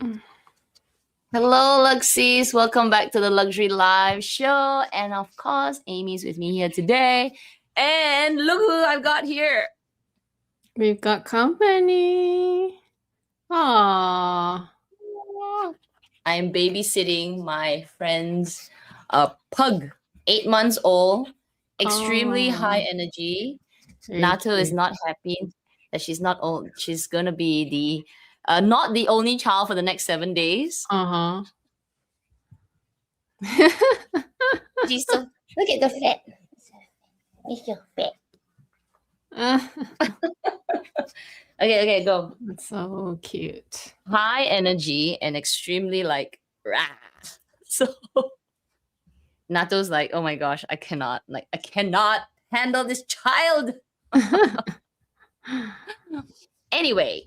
Hello, Luxies. Welcome back to the Luxury Live Show. And of course, Amy's with me here today. And look who I've got here. We've got company. Aww. I'm babysitting my friend's pug, 8 months old, extremely high energy. Very Nato is cute. not happy that she's not old. She's gonna be not the only child for the next 7 days. Uh-huh. She's so look at the fat. It's so fat. Okay, go. That's so cute. High energy and extremely rah. So Nato's like, oh my gosh, I cannot handle this child. Anyway,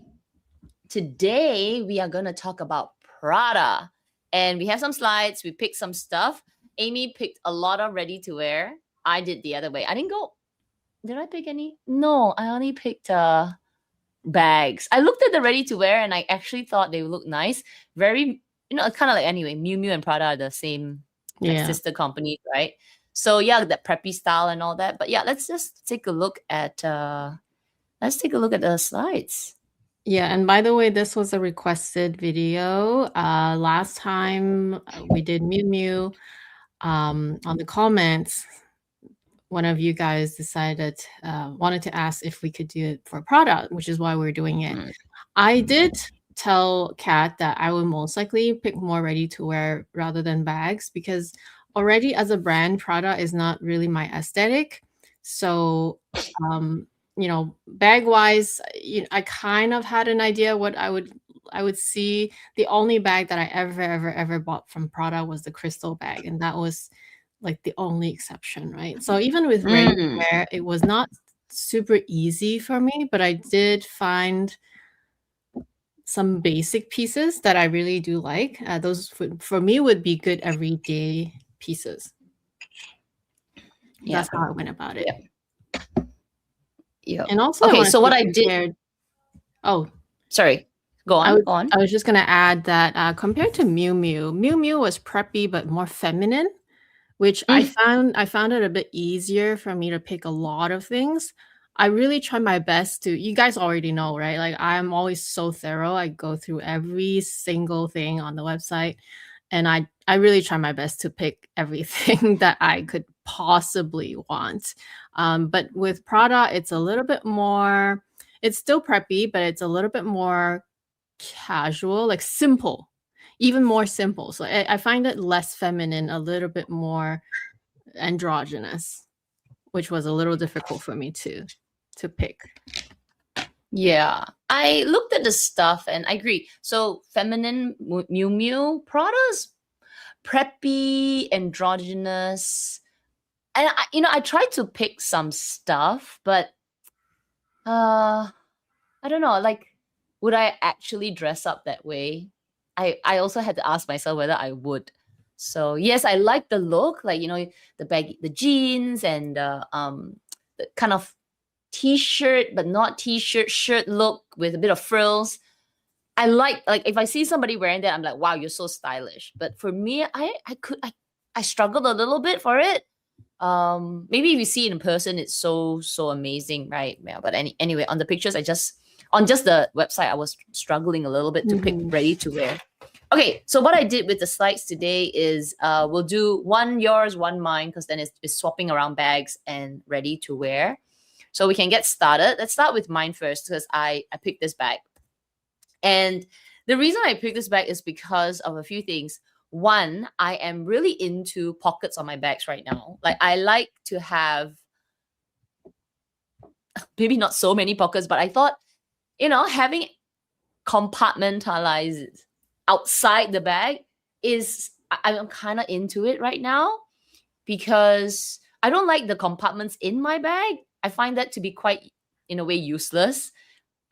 today we are gonna talk about Prada. And we have some slides, we picked some stuff. Amy picked a lot of ready to wear. I did the other way. Did I pick any? No, I only picked bags. I looked at the ready to wear and I actually thought they would look nice. Very, kind of like anyway, Miu Miu and Prada are the same sister companies, right? So yeah, that preppy style and all that. But yeah, let's just take a look at the slides. Yeah, and by the way, this was a requested video. Last time we did Miu Miu, on the comments, one of you guys wanted to ask if we could do it for Prada, which is why we're doing it. I did tell Kat that I would most likely pick more ready to wear rather than bags because already as a brand, Prada is not really my aesthetic. So, bag wise, I kind of had an idea what I would see. The only bag that I ever bought from Prada was the crystal bag, and that was like the only exception, right? So even with ready to wear, it was not super easy for me, but I did find some basic pieces that I really do like. Those for me would be good everyday pieces. That's how I went about it. Yeah. And also, okay. So what I did. Oh, sorry. Go on. I was just gonna add that compared to Miu Miu was preppy but more feminine, which I found it a bit easier for me to pick a lot of things. I really try my best to, you guys already know, right? Like I'm always so thorough. I go through every single thing on the website and I really try my best to pick everything that I could possibly want. But with Prada, it's a little bit more, it's still preppy, but it's a little bit more casual, like simple, even more simple. So I find it less feminine, a little bit more androgynous, which was a little difficult for me to pick. Yeah, I looked at the stuff and I agree. So feminine Miu Miu, Prada's preppy, androgynous. And I tried to pick some stuff, but I don't know, like would I actually dress up that way? I also had to ask myself whether I would. So yes, I like the look, like the jeans and the kind of t-shirt but not t-shirt shirt look with a bit of frills. I like if I see somebody wearing that, I'm like, wow, you're so stylish. But for me, I struggled a little bit for it. Maybe if you see it in person, it's so amazing, right? Yeah, but anyway, on the pictures, on just the website, I was struggling a little bit to pick ready to wear. Okay, so what I did with the slides today is we'll do one yours, one mine, because then it's swapping around bags and ready to wear. So we can get started. Let's start with mine first because I picked this bag. And the reason I picked this bag is because of a few things. One, I am really into pockets on my bags right now. Like I like to have maybe not so many pockets, but I thought, having compartmentalized outside the bag I'm kind of into it right now because I don't like the compartments in my bag. I find that to be quite, in a way, useless.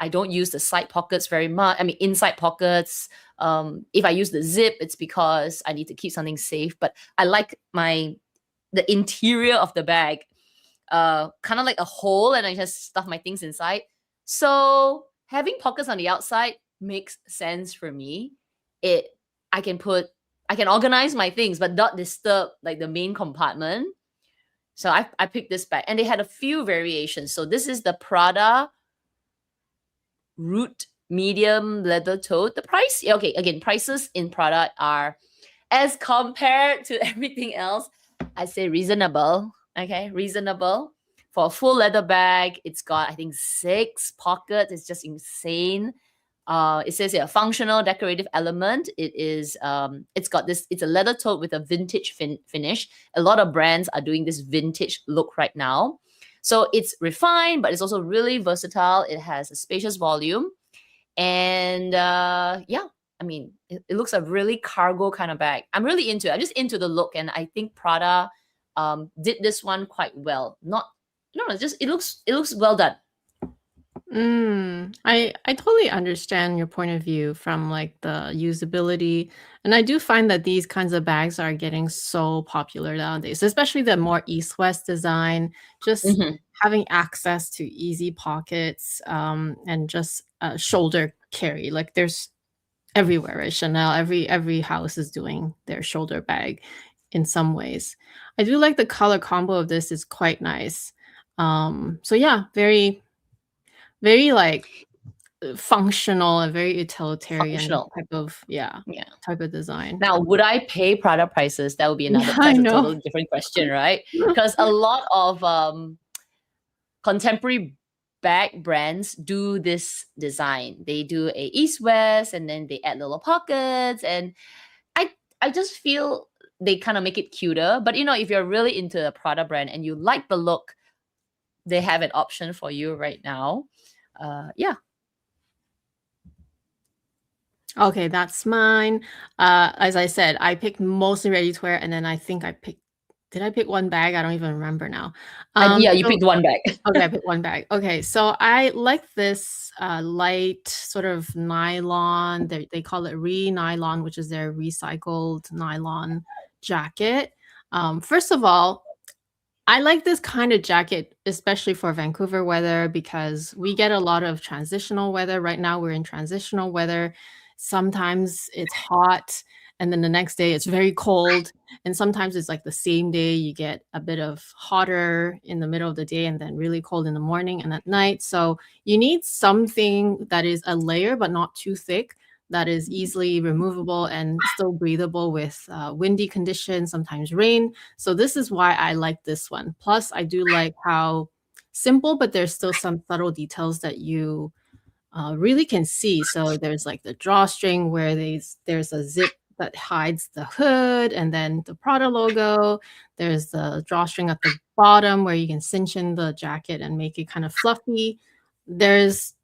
I don't use the side pockets very much. I mean, inside pockets. If I use the zip, it's because I need to keep something safe. But I like the interior of the bag, kind of like a hole, and I just stuff my things inside. So having pockets on the outside makes sense for me. it I can organize my things but not disturb like the main compartment. So I picked this bag, and they had a few variations. So this is the Prada Root medium leather tote. The price, okay, again, prices in Prada are, as compared to everything else, I say reasonable. Okay, reasonable. For a full leather bag, it's got, I think, 6 pockets. It's just insane. It says here, functional decorative element. It's got this, it's a leather tote with a vintage finish. A lot of brands are doing this vintage look right now. So it's refined, but it's also really versatile. It has a spacious volume. And yeah, I mean, it looks a really cargo kind of bag. I'm really into it. I'm just into the look. And I think Prada did this one quite well. Not, no, it's just, it looks well done. I totally understand your point of view from like the usability, and I do find that these kinds of bags are getting so popular nowadays, especially the more east-west design, just Mhm. having access to easy pockets, and just shoulder carry. Like there's everywhere, right? Chanel, every house is doing their shoulder bag in some ways. I do like the color combo of this is quite nice. So yeah, very like functional and very utilitarian Functional. type of yeah, Yeah. type of design. Now, would I pay Prada prices? That would be Yeah, another. I That's a know. totally different question, right? Because a lot of contemporary bag brands do this design. They do a east west, and then they add little pockets, and I I just feel they kind of make it cuter. But if you're really into the Prada brand and you like the look, they have an option for you right now. Yeah. Okay, that's mine. As I said, I picked mostly ready to wear, and then I think I picked did I pick one bag? I don't even remember now. Yeah, you So picked one bag. okay, I picked one bag. Okay, so I like this light sort of nylon. They call it re-nylon, which is their recycled nylon jacket. First of all, I like this kind of jacket, especially for Vancouver weather, because we get a lot of transitional weather. Right now, we're in transitional weather. Sometimes it's hot, and then the next day it's very cold. And sometimes it's like the same day, you get a bit of hotter in the middle of the day and then really cold in the morning and at night. So you need something that is a layer, but not too thick, that is easily removable and still breathable with windy conditions, sometimes rain. So this is why I like this one. Plus, I do like how simple, but there's still some subtle details that you really can see. So there's like the drawstring where there's a zip that hides the hood, and then the Prada logo. There's the drawstring at the bottom where you can cinch in the jacket and make it kind of fluffy. There's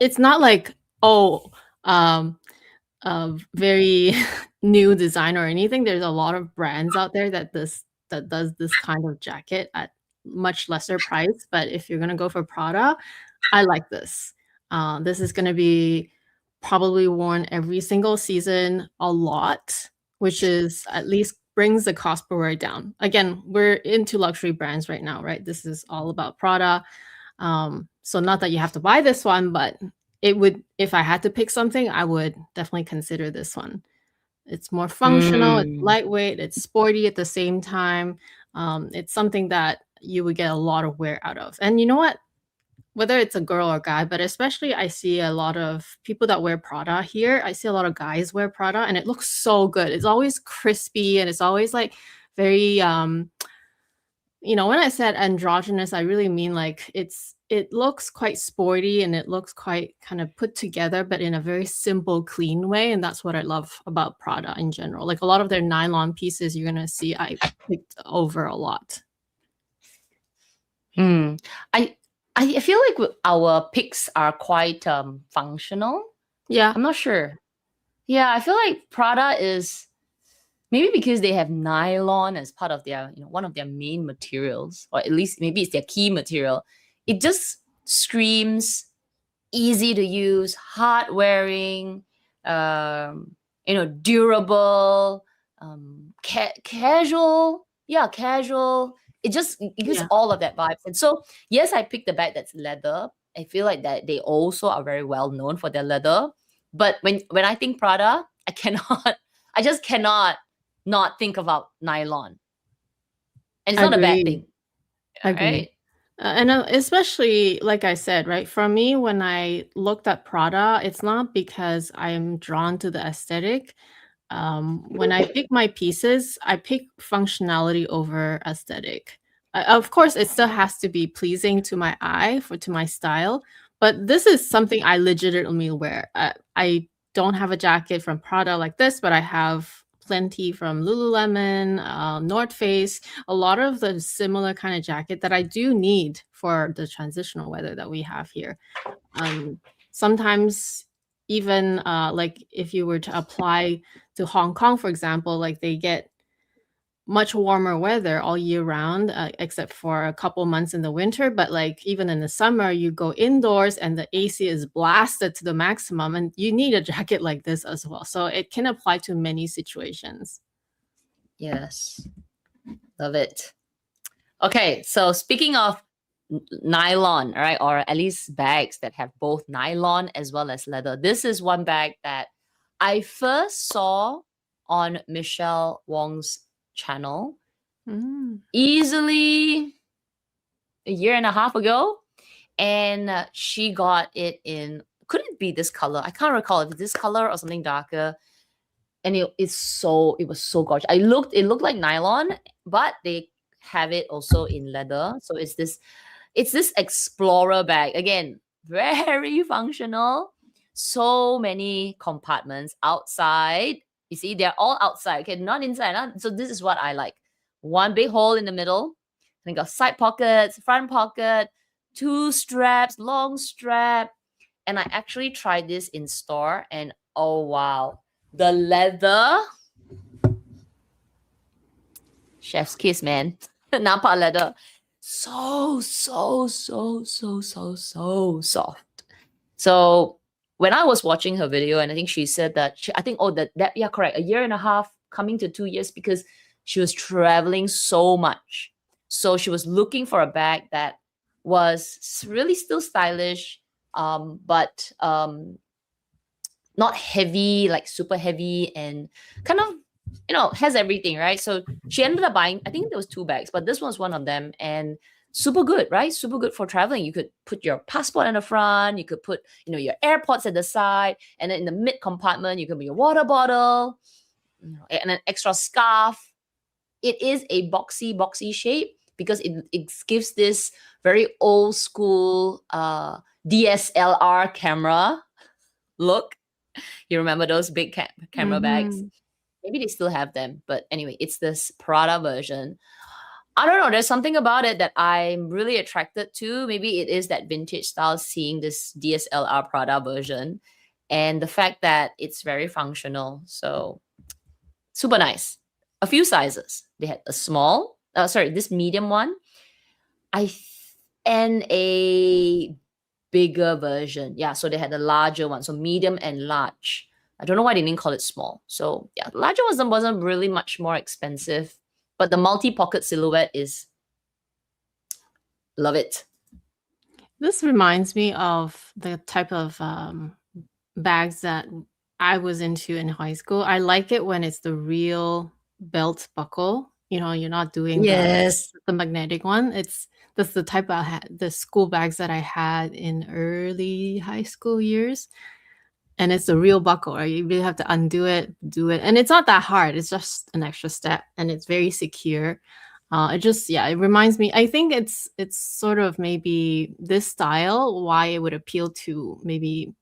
it's not like, oh, um, a very new design or anything. There's a lot of brands out there that does this kind of jacket at much lesser price. But if you're gonna go for Prada, I like this. This is gonna be probably worn every single season a lot, which is at least brings the cost per wear down. Again, we're into luxury brands right now, right? This is all about Prada. So not that you have to buy this one, but it would if I had to pick something, I would definitely consider this one. It's more functional, it's Mm. lightweight, it's sporty at the same time. It's something that you would get a lot of wear out of. And you know what? Whether it's a girl or guy, but especially I see a lot of people that wear Prada here. I see a lot of guys wear Prada, and it looks so good. It's always crispy, and it's always like very when I said androgynous, I really mean like it looks quite sporty and it looks quite kind of put together, but in a very simple, clean way. And that's what I love about Prada in general. Like a lot of their nylon pieces, you're gonna see I picked over a lot. Hmm. I I feel like our picks are quite functional. Yeah, I'm not sure. Yeah, I feel like Prada is maybe because they have nylon as part of their, one of their main materials, or at least maybe it's their key material. It just screams easy to use, hard wearing, durable, casual. Yeah, casual. It gives yeah. all of that vibes. And so, yes, I picked the bag that's leather. I feel like that they also are very well known for their leather. But when I think Prada, I I just cannot not think about nylon. And it's not a bad Agree. thing, Agree. right? And especially, like I said, right? For me, when I looked at Prada, it's not because I'm drawn to the aesthetic. When I pick my pieces, I pick functionality over aesthetic. Of course, it still has to be pleasing to my eye to my style, but this is something I legitimately wear. I don't have a jacket from Prada like this, but I have plenty from Lululemon, North Face, a lot of the similar kind of jacket that I do need for the transitional weather that we have here. Um, Sometimes even like if you were to apply to Hong Kong, for example, like they get much warmer weather all year round, except for a couple months in the winter. But like even in the summer, you go indoors and the AC is blasted to the maximum, and you need a jacket like this as well. So it can apply to many situations. Yes, love it. Okay, so speaking of nylon, right, or at least bags that have both nylon as well as leather, this is one bag that I first saw on Michelle Wong's channel Mm. easily a year and a half ago. And she got it in, could it be this color? I can't recall if it's this color or something darker. And it was so gorgeous. It looked like nylon, but they have it also in leather. So it's this explorer bag. Again, very functional. So many compartments outside. You see, they're all outside. Okay, not inside. So this is what I like. One big hole in the middle. Then got side pockets, front pocket, two straps, long strap. And I actually tried this in store, and oh wow, the leather, chef's kiss, man. Nampa leather, so soft. So when I was watching her video, and I think she said that I think that yeah, correct, a year and a half coming to 2 years, because she was traveling so much. So she was looking for a bag that was really still stylish, but not heavy, like super heavy, and kind of, has everything, right? So she ended up buying, I think there was two bags, but this one's one of them, and super good, right? Super good for traveling. You could put your passport in the front, you could put, your AirPods at the side, and then in the mid compartment, you could put your water bottle, and an extra scarf. It is a boxy shape because it gives this very old school DSLR camera look. You remember those big camera bags? Mhm. Maybe they still have them, but anyway, it's this Prada version. I don't know. There's something about it that I'm really attracted to. Maybe it is that vintage style, seeing this DSLR Prada version, and the fact that it's very functional. So super nice. A few sizes. They had a small, this medium one. And a bigger version. Yeah, so they had a larger one, so medium and large. I don't know why they didn't call it small. So yeah, the larger wasn't really much more expensive, but the multi-pocket silhouette is, love it. This reminds me of the type of bags that I was into in high school. I like it when it's the real belt buckle. You're not doing Yes. the magnetic one. That's the type of the school bags that I had in early high school years. And it's a real buckle, right? You really have to undo it, do it. And it's not that hard. It's just an extra step, and it's very secure. It reminds me. I think it's sort of maybe this style why it would appeal to maybe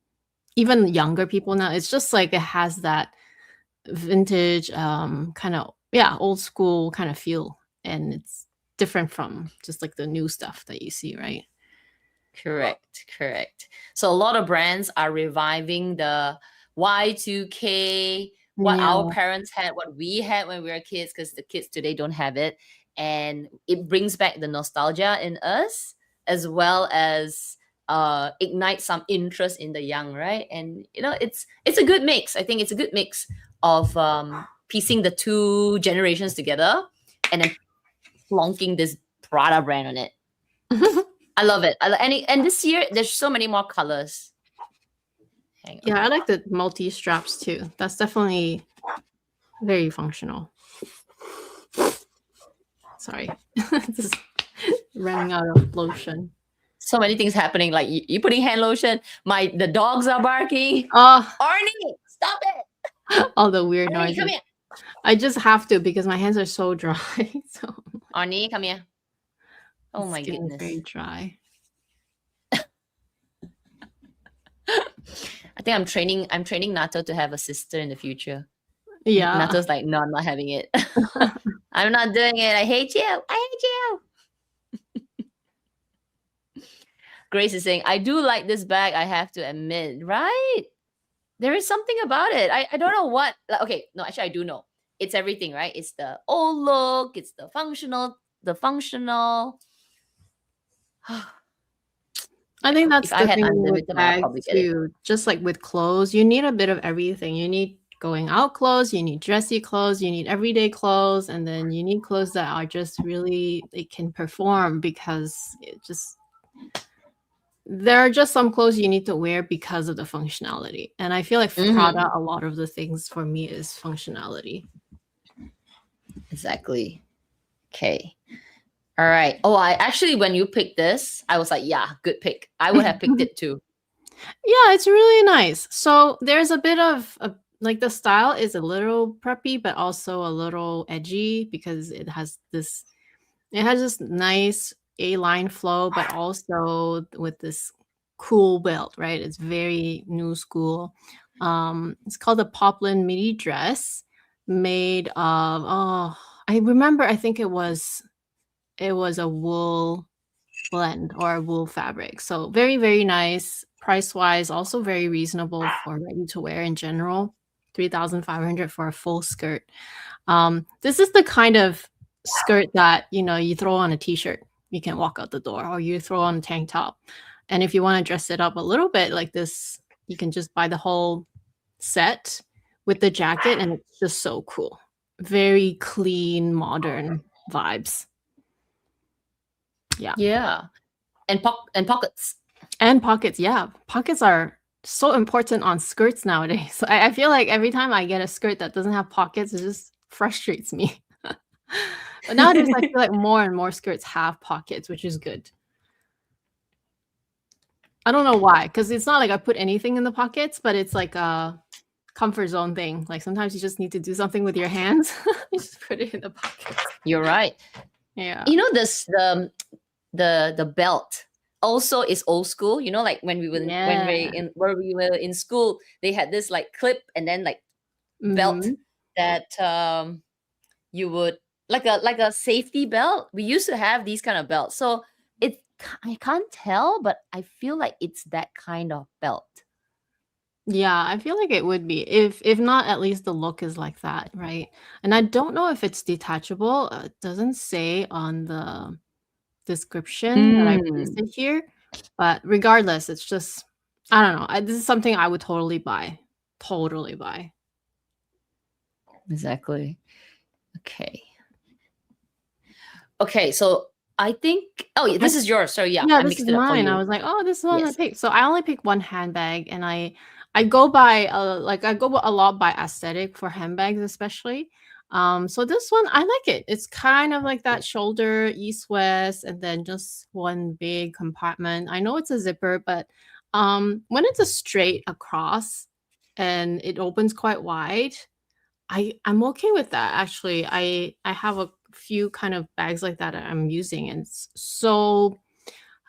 even younger people now. It's just like it has that vintage, kind of, yeah, old school kind of feel, and it's different from just like the new stuff that you see, right? Correct. So a lot of brands are reviving the Y2K, what our Yeah. parents had, what we had when we were kids, because the kids today don't have it. And it brings back the nostalgia in us, as well as ignite some interest in the young, right? And it's a good mix. I think it's a good mix of piecing the two generations together, and then plonking this Prada brand on it. I love it. And this year there's so many more colors. Hang on. Yeah, I like the multi straps too. That's definitely very functional. Sorry, just running out of lotion. So many things happening. Like you putting hand lotion. The dogs are barking. Oh, Arnie, stop it. all the weird Arnie, come noises. here. I just have to because my hands are so dry. So Arnie, come here. Oh my skin is goodness. very dry. I think I'm training Nato to have a sister in the future. Yeah. Nato's like, no, I'm not having it. I'm not doing it. I hate you. I hate you. Grace is saying, I do like this bag, I have to admit, right? There is something about it. I don't know what. Okay, no, actually, I do know. It's everything, right? It's the old look. It's the functional. I think that's If I the had thing with unlimited, I'll probably bags get it. too. Just like with clothes, you need a bit of everything. You need going out clothes, you need dressy clothes, you need everyday clothes, and then you need clothes that are just really they can perform because there are just some clothes you need to wear because of the functionality. And I feel like Prada, a lot of the things for me is functionality. Exactly. Okay. All right. Oh, when you picked this, I was like, yeah, good pick. I would have picked it too. Yeah, it's really nice. So there's a bit of like the style is a little preppy, but also a little edgy because it has this nice A-line flow, but also with this cool belt, right? It's very new school. It's called a poplin midi dress made of I remember I think it was a wool blend or a wool fabric. So very, very nice. Price wise, also very reasonable for ready to wear in general. 3,500 for a full skirt. This is the kind of skirt that you throw on a t-shirt, you can walk out the door, or you throw on a tank top. And if you want to dress it up a little bit like this, you can just buy the whole set with the jacket, and it's just so cool. Very clean, modern vibes. Yeah. And pockets. And pockets, yeah. Pockets are so important on skirts nowadays. So I feel like every time I get a skirt that doesn't have pockets, it just frustrates me. But nowadays, I feel like more and more skirts have pockets, which is good. I don't know why, because it's not like I put anything in the pockets, but it's like a comfort zone thing. Like sometimes you just need to do something with your hands. You just put it in the pockets. You're right. Yeah. You know this the belt also is old school. You know, like when we were in school, they had this like clip and then like belt that you would like a safety belt. We used to have these kind of belts. So I can't tell, but I feel like it's that kind of belt. Yeah, I feel like it would be. If not, at least the look is like that, right? And I don't know if it's detachable. It doesn't say on the description that I pasted here, but regardless, it's just I don't know. This is something I would totally buy. Totally buy. Exactly. Okay, so I think this is yours. So yeah, I this mixed is it up for mine. you. I was like, oh, this is one I picked. So I only pick one handbag, and I go by I go a lot by aesthetic for handbags, especially. So this one I like it. It's kind of like that shoulder east-west, and then just one big compartment. I know it's a zipper, but when it's a straight across and it opens quite wide, I'm okay with that. Actually, I have a few kind of bags like that I'm using, and so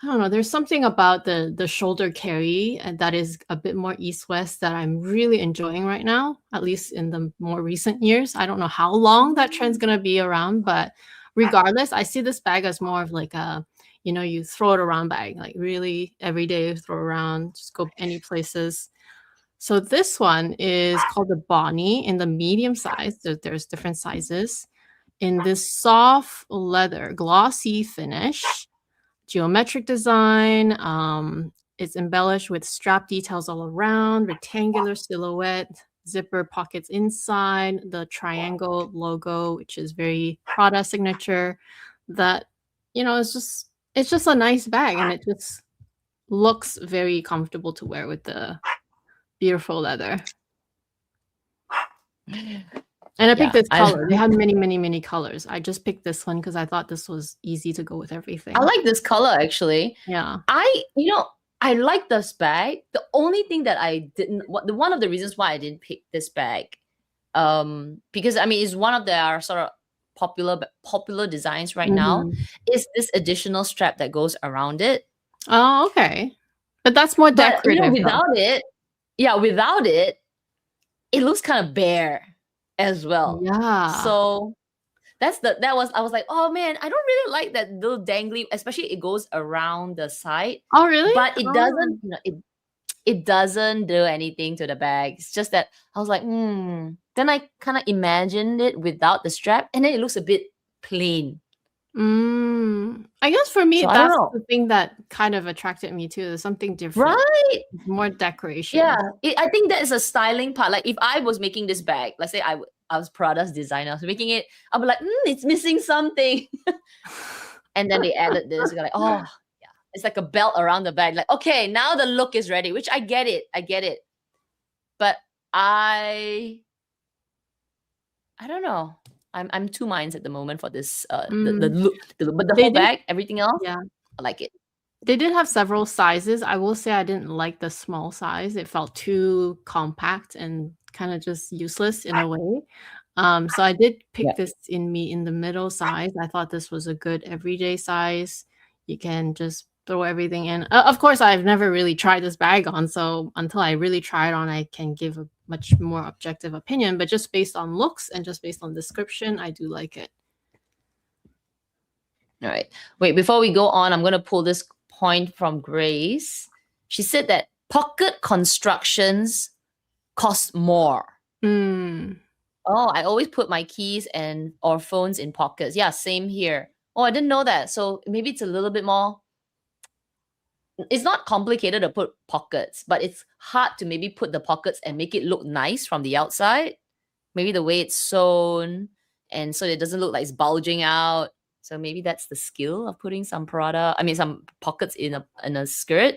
I don't know. There's something about the shoulder carry that is a bit more east-west that I'm really enjoying right now, at least in the more recent years. I don't know how long that trend's gonna be around, but regardless, I see this bag as more of like a, you throw it around bag, like really every day throw around, just go any places. So this one is called the Bonnie in the medium size. There's different sizes in this soft leather, glossy finish. Geometric design. It's embellished with strap details all around, rectangular silhouette, zipper pockets inside, the triangle logo, which is very Prada signature. That it's just a nice bag, and it just looks very comfortable to wear with the Beautiful leather. And I picked Yeah, this color. They have many, many, many colors. I just picked this one because I thought this was easy to go with everything. I like this color actually. Yeah. I like this bag. The only thing that I didn't, one of the reasons why I didn't pick this bag, because I mean, it's one of their sort of popular designs right now, Mhm. is this additional strap that goes around it. Oh, okay. But that's more But decorative though. without it, it looks kind of bare as well. Yeah. So I was like, oh man, I don't really like that little dangly, especially it goes around the side, Oh, really? but it Oh. doesn't, it doesn't do anything to the bag. It's just that I was like, Then I kind of imagined it without the strap, and then it looks a bit plain. I guess for me, So I don't that's know. the thing that kind of attracted me too. There's something different, Right? more decoration. Yeah. I think that is a styling part. Like if I was making this bag, let's say I was Prada's designer, I was making it, I'll be like, it's missing something. And then they added this. You're like, oh, yeah. It's like a belt around the bag. Like, okay, now the look is ready, which I get it. I get it. But I don't know. I'm two minds at the moment for this the Mm. look, but the They whole did, bag, everything else, yeah. I like it. They did have several sizes. I will say I didn't like the small size. It felt too compact and kind of just useless in a way. So I did Yeah. pick this in the middle size. I thought this was a good everyday size. You can just throw everything in. Of course, I've never really tried this bag on, so until I really try it on, I can give a much more objective opinion. But just based on looks and just based on description, I do like it. All right. Wait, before we go on, I'm going to pull this point from Grace. She said that pocket constructions cost more. Mm. Oh, I always put my keys and or phones in pockets. Yeah, same here. Oh, I didn't know that. So maybe it's a little bit more. It's not complicated to put pockets, but it's hard to maybe put the pockets and make it look nice from the outside. Maybe the way it's sewn, and so it doesn't look like it's bulging out. So maybe that's the skill of putting some some pockets in a skirt.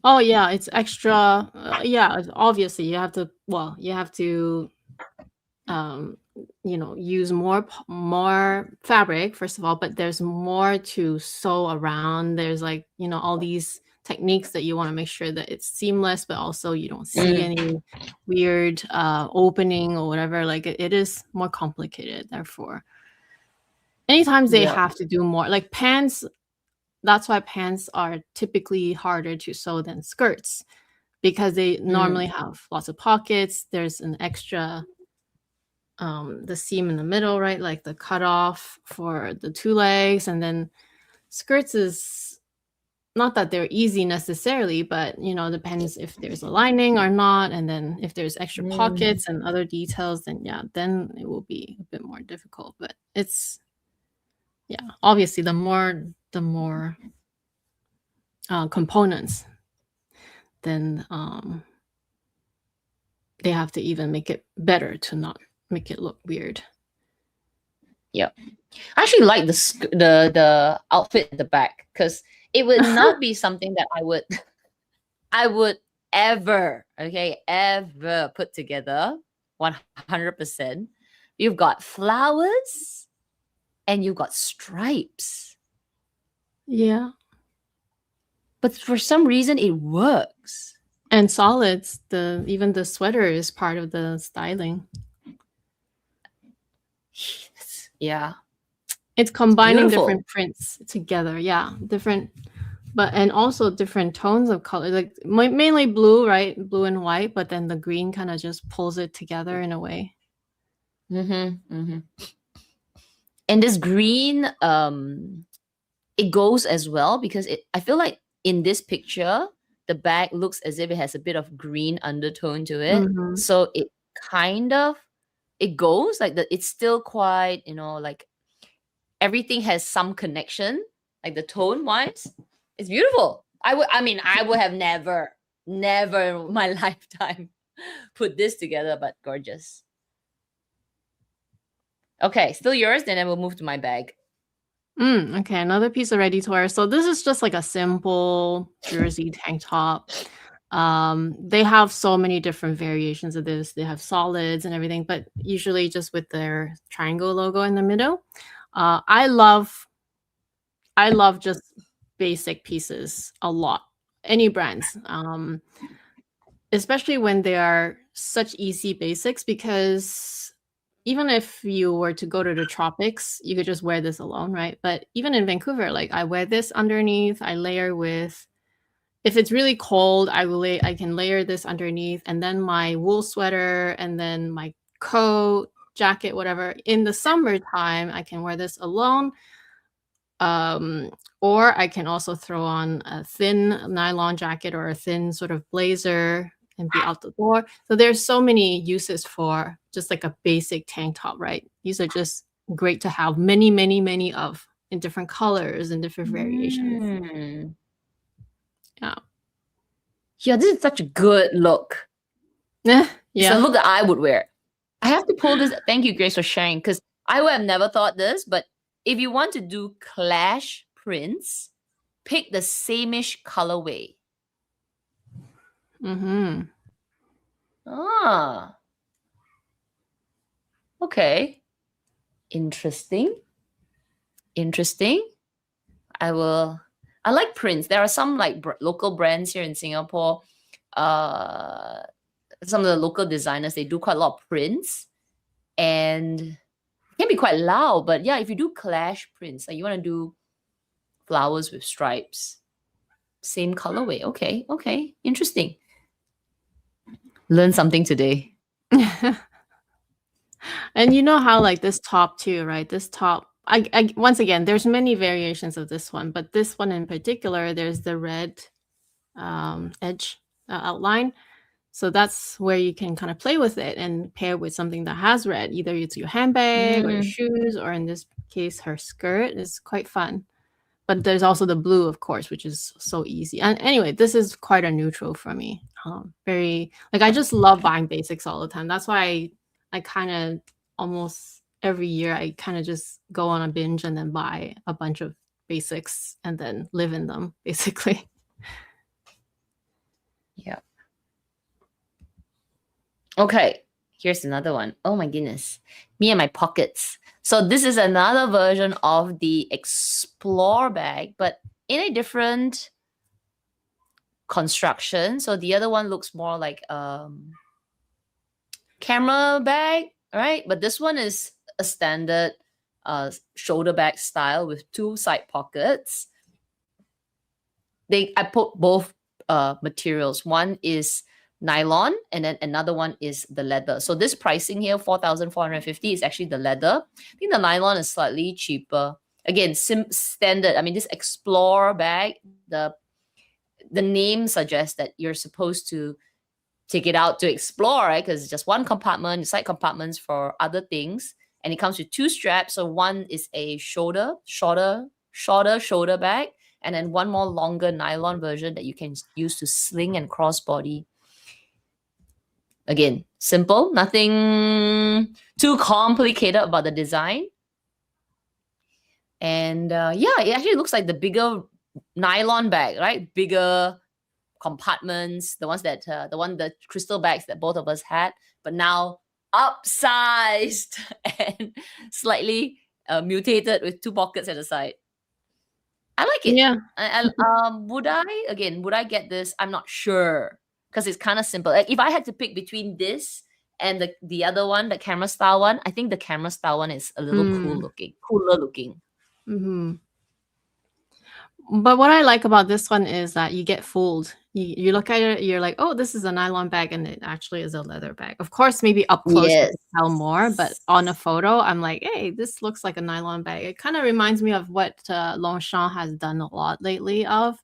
Oh yeah, it's extra. Yeah, obviously you have to. Well, you have to, um, use more fabric first of all. But there's more to sew around. There's like all these techniques that you want to make sure that it's seamless, but also you don't see Mm, any weird opening or whatever. Like it is more complicated. Therefore, anytime they yeah. have to do more, like pants. That's why pants are typically harder to sew than skirts because they normally Mm, have lots of pockets. There's an extra the seam in the middle, right? Like the cutoff for the two legs. And then skirts is not that they're easy necessarily, but depends if there's a lining or not. And then if there's extra mm, pockets and other details, then yeah, then it will be a bit more difficult. But it's obviously the more components, then they have to even make it better to not make it look weird. yeah. I actually like the outfit at the back because it would not be something that I would ever put together 100%. You've got flowers and you've got stripes, Yeah. but for some reason it works. And solids, even the sweater is part of the styling. Yeah, It's combining beautiful. different prints together. Yeah, different, and also different tones of color, like mainly blue, right? Blue and white, but then the green kind of just pulls it together in a way. And this green, it goes as well because I feel like in this picture, the bag looks as if it has a bit of green undertone to it. Mm-hmm. So it kind of it goes like it's still quite, like everything has some connection, like the tone wise. It's beautiful. I would have never in my lifetime put this together, but gorgeous. Okay, still yours, then I will move to my bag. Okay, another piece of ready to wear. So this is just like a simple jersey tank top. They have so many different variations of this. They have solids and everything, but usually just with their triangle logo in the middle. Uh, I love I love just basic pieces a lot. Any brands, especially when they are such easy basics, because even if you were to go to the tropics, you could just wear this alone, right? But even in Vancouver, like I wear this underneath, I layer with if it's really cold, I can layer this underneath and then my wool sweater and then my coat, jacket, whatever. In the summertime, I can wear this alone. Um, or I can also throw on a thin nylon jacket or a thin sort of blazer and be out the door. So there's so many uses for just like a basic tank top, right? These are just great to have many, many, many of in different colors and different variations. Mm. Yeah. Yeah, this is such a good look. It's Yeah. a look that I would wear. I have to pull this. Thank you, Grace, for sharing, because I would have never thought this, but if you want to do clash prints, pick the same-ish colorway. Mm-hmm. Ah, okay. Interesting. Interesting. I like prints. There are some like local brands here in Singapore. Some of the local designers, they do quite a lot of prints, and it can be quite loud. But yeah, if you do clash prints, like you want to do flowers with stripes, same colorway. Okay, okay, interesting. Learn something today. And you know how like this top too, right? This top, I once again, there's many variations of this one, but this one in particular, there's the red edge outline. So that's where you can kind of play with it and pair with something that has red. Either it's your handbag or your Mm, shoes, or in this case, her skirt is quite fun. But there's also the blue, of course, which is so easy. And anyway, this is quite a neutral for me. Very like I just love buying basics all the time. That's why I kind of almost every year I kind of just go on a binge and then buy a bunch of basics and then live in them, basically. yeah. Okay, here's another one. Oh my goodness. Me and my pockets. So this is another version of the Explore bag, but in a different construction. So the other one looks more like camera bag, right? But this one is a standard shoulder bag style with two side pockets. I put both materials. One is nylon and then another one is the leather. So this pricing here, 4,450, is actually the leather. I think the nylon is slightly cheaper. Again, standard. I mean, this Explore bag, the name suggests that you're supposed to take it out to explore, right? Because it's just one compartment, side compartments for other things. And it comes with two straps. So one is a shorter shoulder bag, and then one more longer nylon version that you can use to sling and crossbody. Again, simple, nothing too complicated about the design. And yeah, it actually looks like the bigger nylon bag, right? Bigger compartments, the crystal bags that both of us had, but now upsized and slightly mutated with two pockets at the side. I like it. Yeah. Would I get this? I'm not sure, because it's kind of simple. Like if I had to pick between this and the other one, the camera style one, I think the camera style one is a little cooler looking. Mm-hmm. But what I like about this one is that you get fooled. You look at it, you're like, oh, this is a nylon bag, and it actually is a leather bag. Of course, maybe up close you Yes. can tell more, but on a photo, I'm like, hey, this looks like a nylon bag. It kind of reminds me of what Longchamp has done a lot lately. Of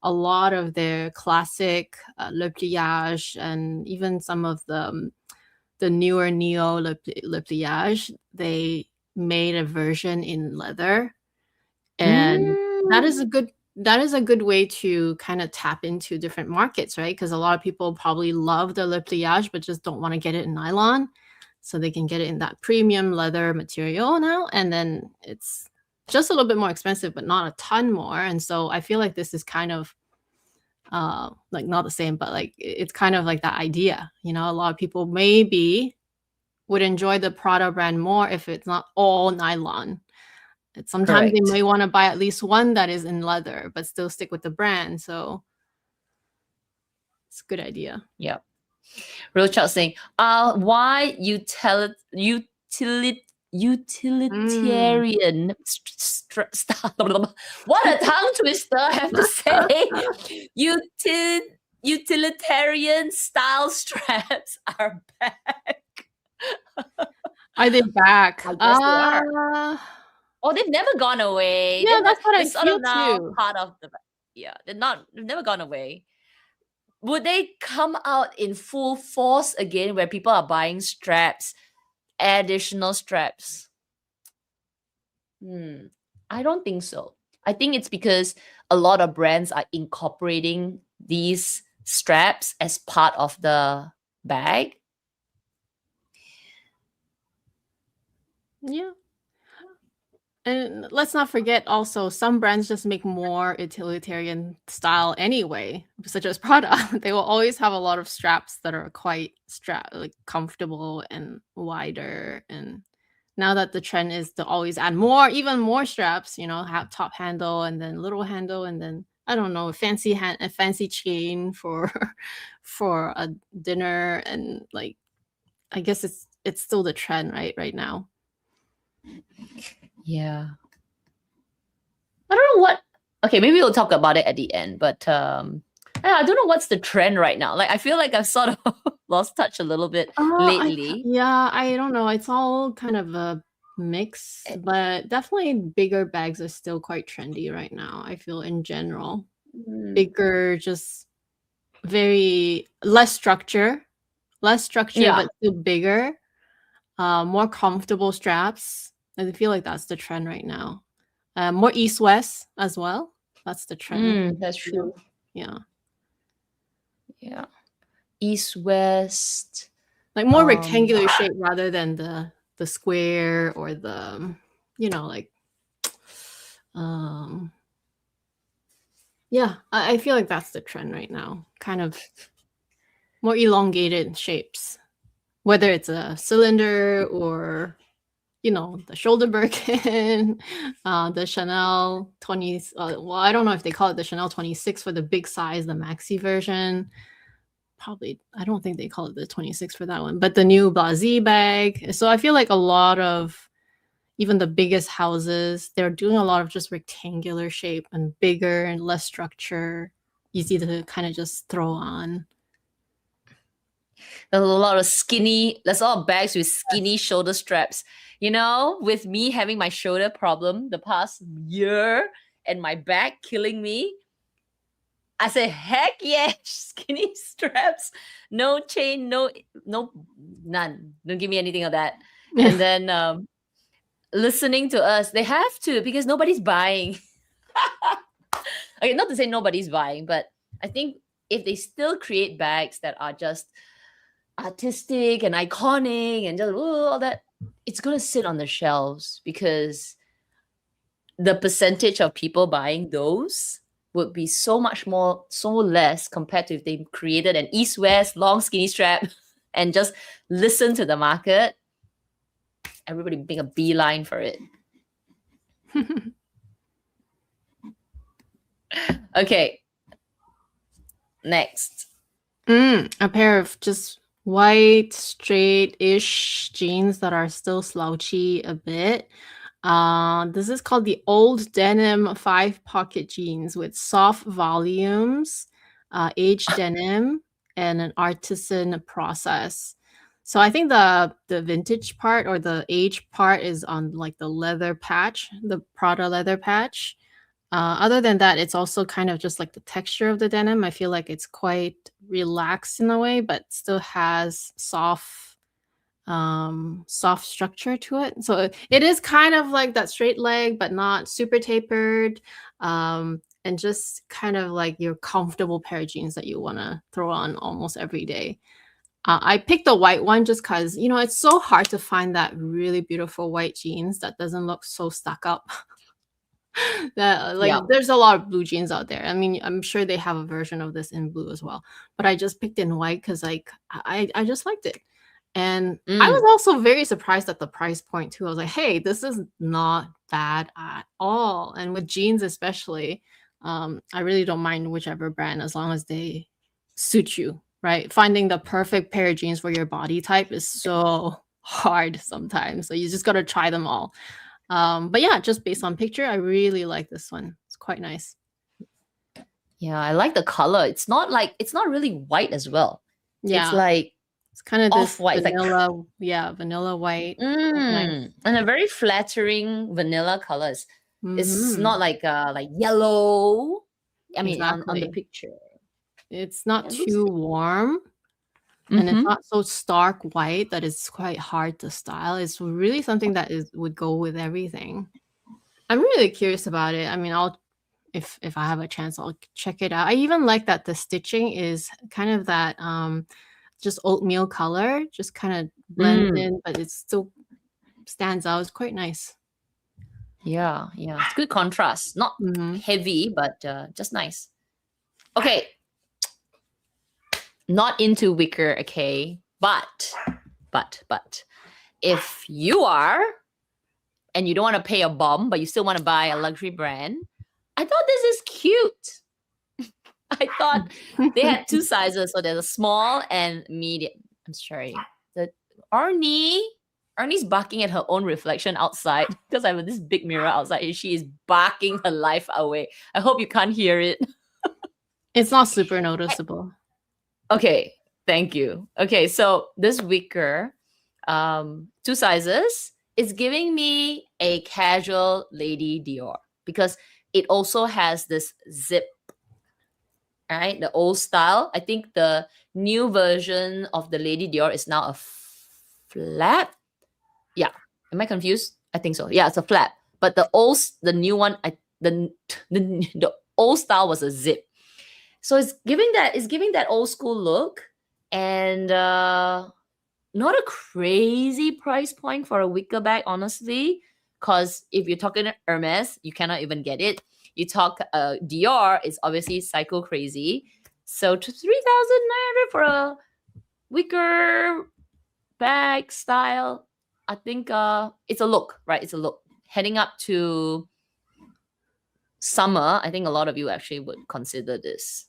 a lot of their classic le pliage, and even some of the newer neo le pliage. They made a version in leather, and that is a good way to kind of tap into different markets, right? Because a lot of people probably love the le pliage but just don't want to get it in nylon, so they can get it in that premium leather material now, and then it's just a little bit more expensive but not a ton more. And so I feel like this is kind of Like not the same, but like it's kind of like that idea. You know, a lot of people maybe would enjoy the Prada brand more if it's not all nylon. Sometimes they Correct. may want to buy at least one that is in leather, but still stick with the brand. So it's a good idea. Yeah. Real Child saying, why Mm. utilitarian style? What a tongue twister! I have to say, utilitarian style straps are back. Are they back? I guess they are. Oh, they've never gone away. Yeah, that's what They're I sort feel of now too. part of the. Yeah, they've never gone away. Would they come out in full force again where people are buying straps, additional straps? I don't think so. I think it's because a lot of brands are incorporating these straps as part of the bag. Yeah. And let's not forget also some brands just make more utilitarian style anyway, such as Prada. They will always have a lot of straps that are quite like comfortable and wider. And now that the trend is to always add more, even more straps, you know, have top handle and then little handle and then I don't know, a fancy chain for for a dinner and like I guess it's still the trend right now. Yeah. I don't know what. Okay, maybe we'll talk about it at the end, but I don't know what's the trend right now. Like I feel like I've sort of lost touch a little bit lately. Yeah, I don't know. It's all kind of a mix, Eh, but definitely bigger bags are still quite trendy right now. I feel in general. mm, Bigger, just very less structure, Yeah. but still bigger. More comfortable straps. I feel like that's the trend right now. More east-west as well. That's the trend. That's true. Yeah. Yeah. East West. Like more Um rectangular shape rather than the square or the you know like um yeah, I feel like that's the trend right now. Kind of more elongated shapes. Whether it's a cylinder or you know, the shoulder Birkin, the Chanel 20 well, I don't know if they call it the Chanel 26 for the big size, the maxi version. Probably I don't think they call it the 26 for that one, but the new Blasi bag. So I feel like a lot of even the biggest houses, they're doing a lot of just rectangular shape and bigger and less structure, easy to kind of just throw on. There's a lot of skinny, there's a lot of bags with skinny shoulder straps. You know, with me having my shoulder problem the past year and my back killing me, I say, heck yes, skinny straps, no chain, none. Don't give me anything of that. And then listening to us, they have to because nobody's buying. Okay, not to say nobody's buying, but I think if they still create bags that are just artistic and iconic and just all that, it's gonna sit on the shelves because the percentage of people buying those would be so less compared to if they created an east-west long skinny strap and just listen to the market. Everybody make a beeline for it. Okay. Next. A pair of just white, straight-ish jeans that are still slouchy a bit. This is called the Old Denim 5-pocket jeans with soft volumes, aged denim, and an artisan process. So I think the vintage part or the age part is on like the leather patch, the Prada leather patch. Other than that, it's also kind of just like the texture of the denim. I feel like it's quite relaxed in a way, but still has soft structure to it. So it is kind of like that straight leg, but not super tapered. And just kind of like your comfortable pair of jeans that you want to throw on almost every day. I picked the white one just because, you know, it's so hard to find that really beautiful white jeans that doesn't look so stuck up. That like Yeah. there's a lot of blue jeans out there. I mean, I'm sure they have a version of this in blue as well. But I just picked in white because like I just liked it. And I was Mm. also very surprised at the price point too. I was like, hey, this is not bad at all. And with jeans especially, I really don't mind whichever brand as long as they suit you, right? Finding the perfect pair of jeans for your body type is so hard sometimes. So you just gotta try them all. But yeah, just based on picture, I really like this one. It's quite nice. Yeah, I like the color. It's not really white as well. It's Yeah, like it's kind of this off-white. It's like vanilla, yeah, vanilla white. Quite nice. and a very flattering vanilla colors. It's Mhm. not like yellow. I mean, on the Exactly. picture. It's not It looks too warm and it's mm-hmm. not so stark white that it's quite hard to style. It's really something that is would go with everything. I'm really curious about it. I mean, I'll if I have a chance, I'll check it out. I even like that the stitching is kind of that just oatmeal color, just kind of blends Mm. in, but it still stands out. It's quite nice. Yeah, yeah. It's good contrast. Not Mhm. heavy, but just nice. Okay, not into wicker, okay. But if you are and you don't want to pay a bomb, but you still want to buy a luxury brand, I thought this is cute. I thought they had two sizes, so there's a small and medium. I'm sorry. The Arnie's barking at her own reflection outside because I have this big mirror outside and she is barking her life away. I hope you can't hear it. It's not super noticeable. Okay, thank you. Okay, so this wicker, two sizes, is giving me a casual Lady Dior because it also has this zip, right? The old style. I think the new version of the Lady Dior is now a flap. Yeah. Am I confused? I think so. Yeah, it's a flap. But the new one, the old style was a zip. So it's giving that old school look and not a crazy price point for a wicker bag, honestly. Because if you're talking Hermes, you cannot even get it. You talk Dior, it's obviously psycho crazy. So to 3,900 for a wicker bag style, I think it's a look, right? It's a look. Heading up to summer, I think a lot of you actually would consider this.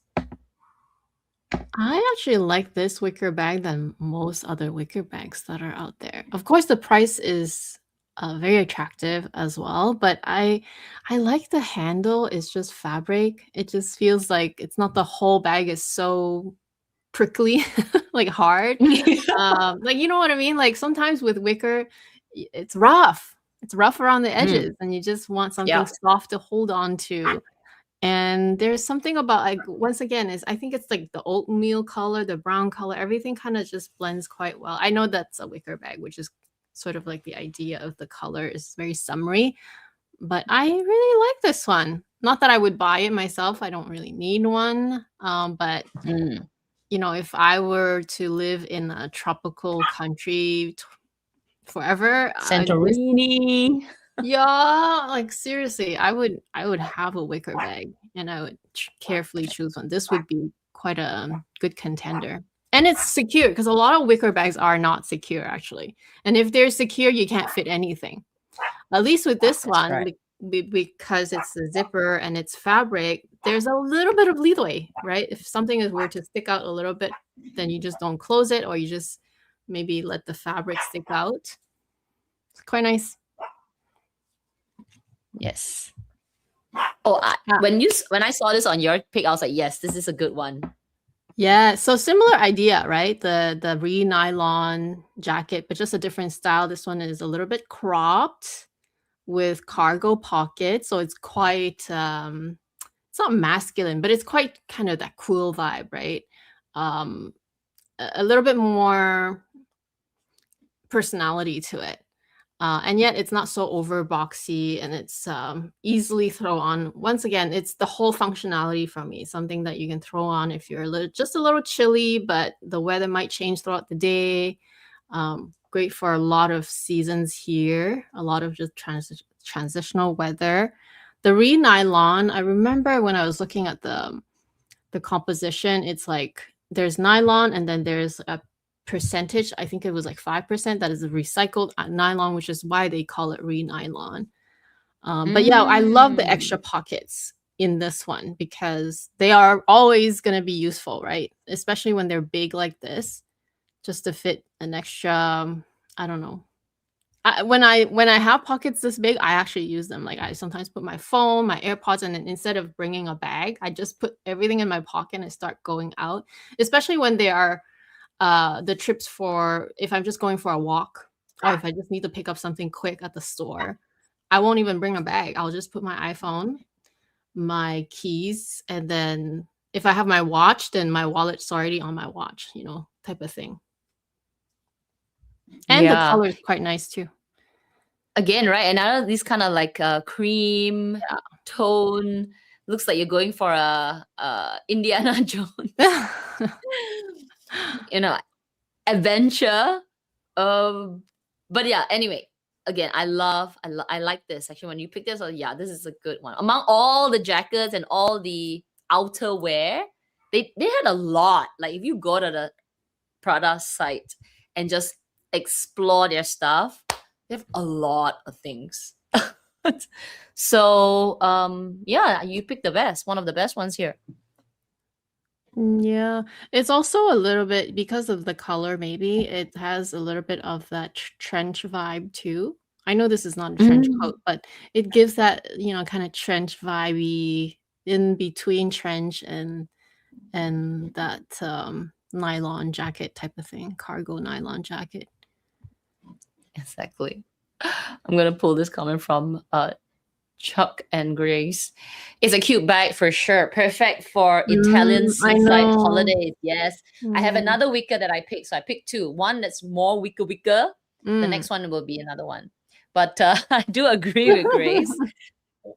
I actually like this wicker bag than most other wicker bags that are out there. Of course, the price is very attractive as well, but I like the handle is just fabric. It just feels like it's not the whole bag is so prickly, like hard. Like you know what I mean? Like sometimes with wicker, it's rough. It's rough around the Mm, edges, and you just want something yeah. soft to hold on to. And there's something about like once again is I think it's like the oatmeal color, the brown color, everything kind of just blends quite well. I know that's a wicker bag, which is sort of like the idea of the color is very summery, but I really like this one. Not that I would buy it myself. I don't really need one. But Mm. you know, if I were to live in a tropical country forever, this Santorini. yeah, like seriously, I would have a wicker bag and I would carefully choose one. This would be quite a good contender. And it's secure because a lot of wicker bags are not secure actually. And if they're secure, you can't fit anything. At least with this That's one, right. because it's a zipper and it's fabric, there's a little bit of leeway, right? If something is were to stick out a little bit, then you just don't close it or you just maybe let the fabric stick out. It's quite nice. Yes. Oh, Ah, when I saw this on your pic, I was like, yes, this is a good one. yeah, so similar idea, right? The re-nylon jacket, but just a different style. This one is a little bit cropped with cargo pockets, so it's quite it's not masculine, but it's quite kind of that cool vibe, right? Um a little bit more personality to it. And yet it's not so over boxy and it's easily throw on. Once again, it's the whole functionality for me, something that you can throw on if you're just a little chilly, but the weather might change throughout the day. Great for a lot of seasons here, a lot of just transitional weather. The re-nylon, I remember when I was looking at the composition, it's like there's nylon and then there's a percentage, I think it was like 5% that is recycled nylon, which is why they call it re-nylon. But yeah, I love the extra Mm. pockets in this one because they are always going to be useful, right? Especially when they're big like this, just to fit an extra, I don't know. When I have pockets this big, I actually use them. Like I sometimes put my phone, my AirPods, and then instead of bringing a bag, I just put everything in my pocket and start going out. Especially when they are the trips for if I'm just going for a walk or if I just need to pick up something quick at the store. I won't even bring a bag. I'll just put my iPhone, my keys, and then if I have my watch, then my wallet's already on my watch, type of thing. And the Yeah. color is quite nice too. Again, right? Another these kind of like cream tone. Looks like you're going for a Indiana Jones, Yeah. you know, adventure. But yeah. Anyway, again, I like this. Actually, when you pick this, yeah, this is a good one. Among all the jackets and all the outerwear, they had a lot. Like if you go to the Prada site and just explore their stuff, they have a lot of things. So yeah, you picked the best, one of the best ones here. Yeah, it's also a little bit because of the color, maybe it has a little bit of that trench vibe too. I know this is not a trench Mm. coat, but it gives that, kind of trench vibey in between trench and that nylon jacket type of thing, cargo nylon jacket. Exactly. I'm gonna pull this comment from Chuck and Grace. It's a cute bag for sure. Perfect for Italian I seaside know. holidays. Yes. I have Mm. another wicker that I picked. So I picked two. One that's more wicker. The Mm. next one will be another one. But I do agree with Grace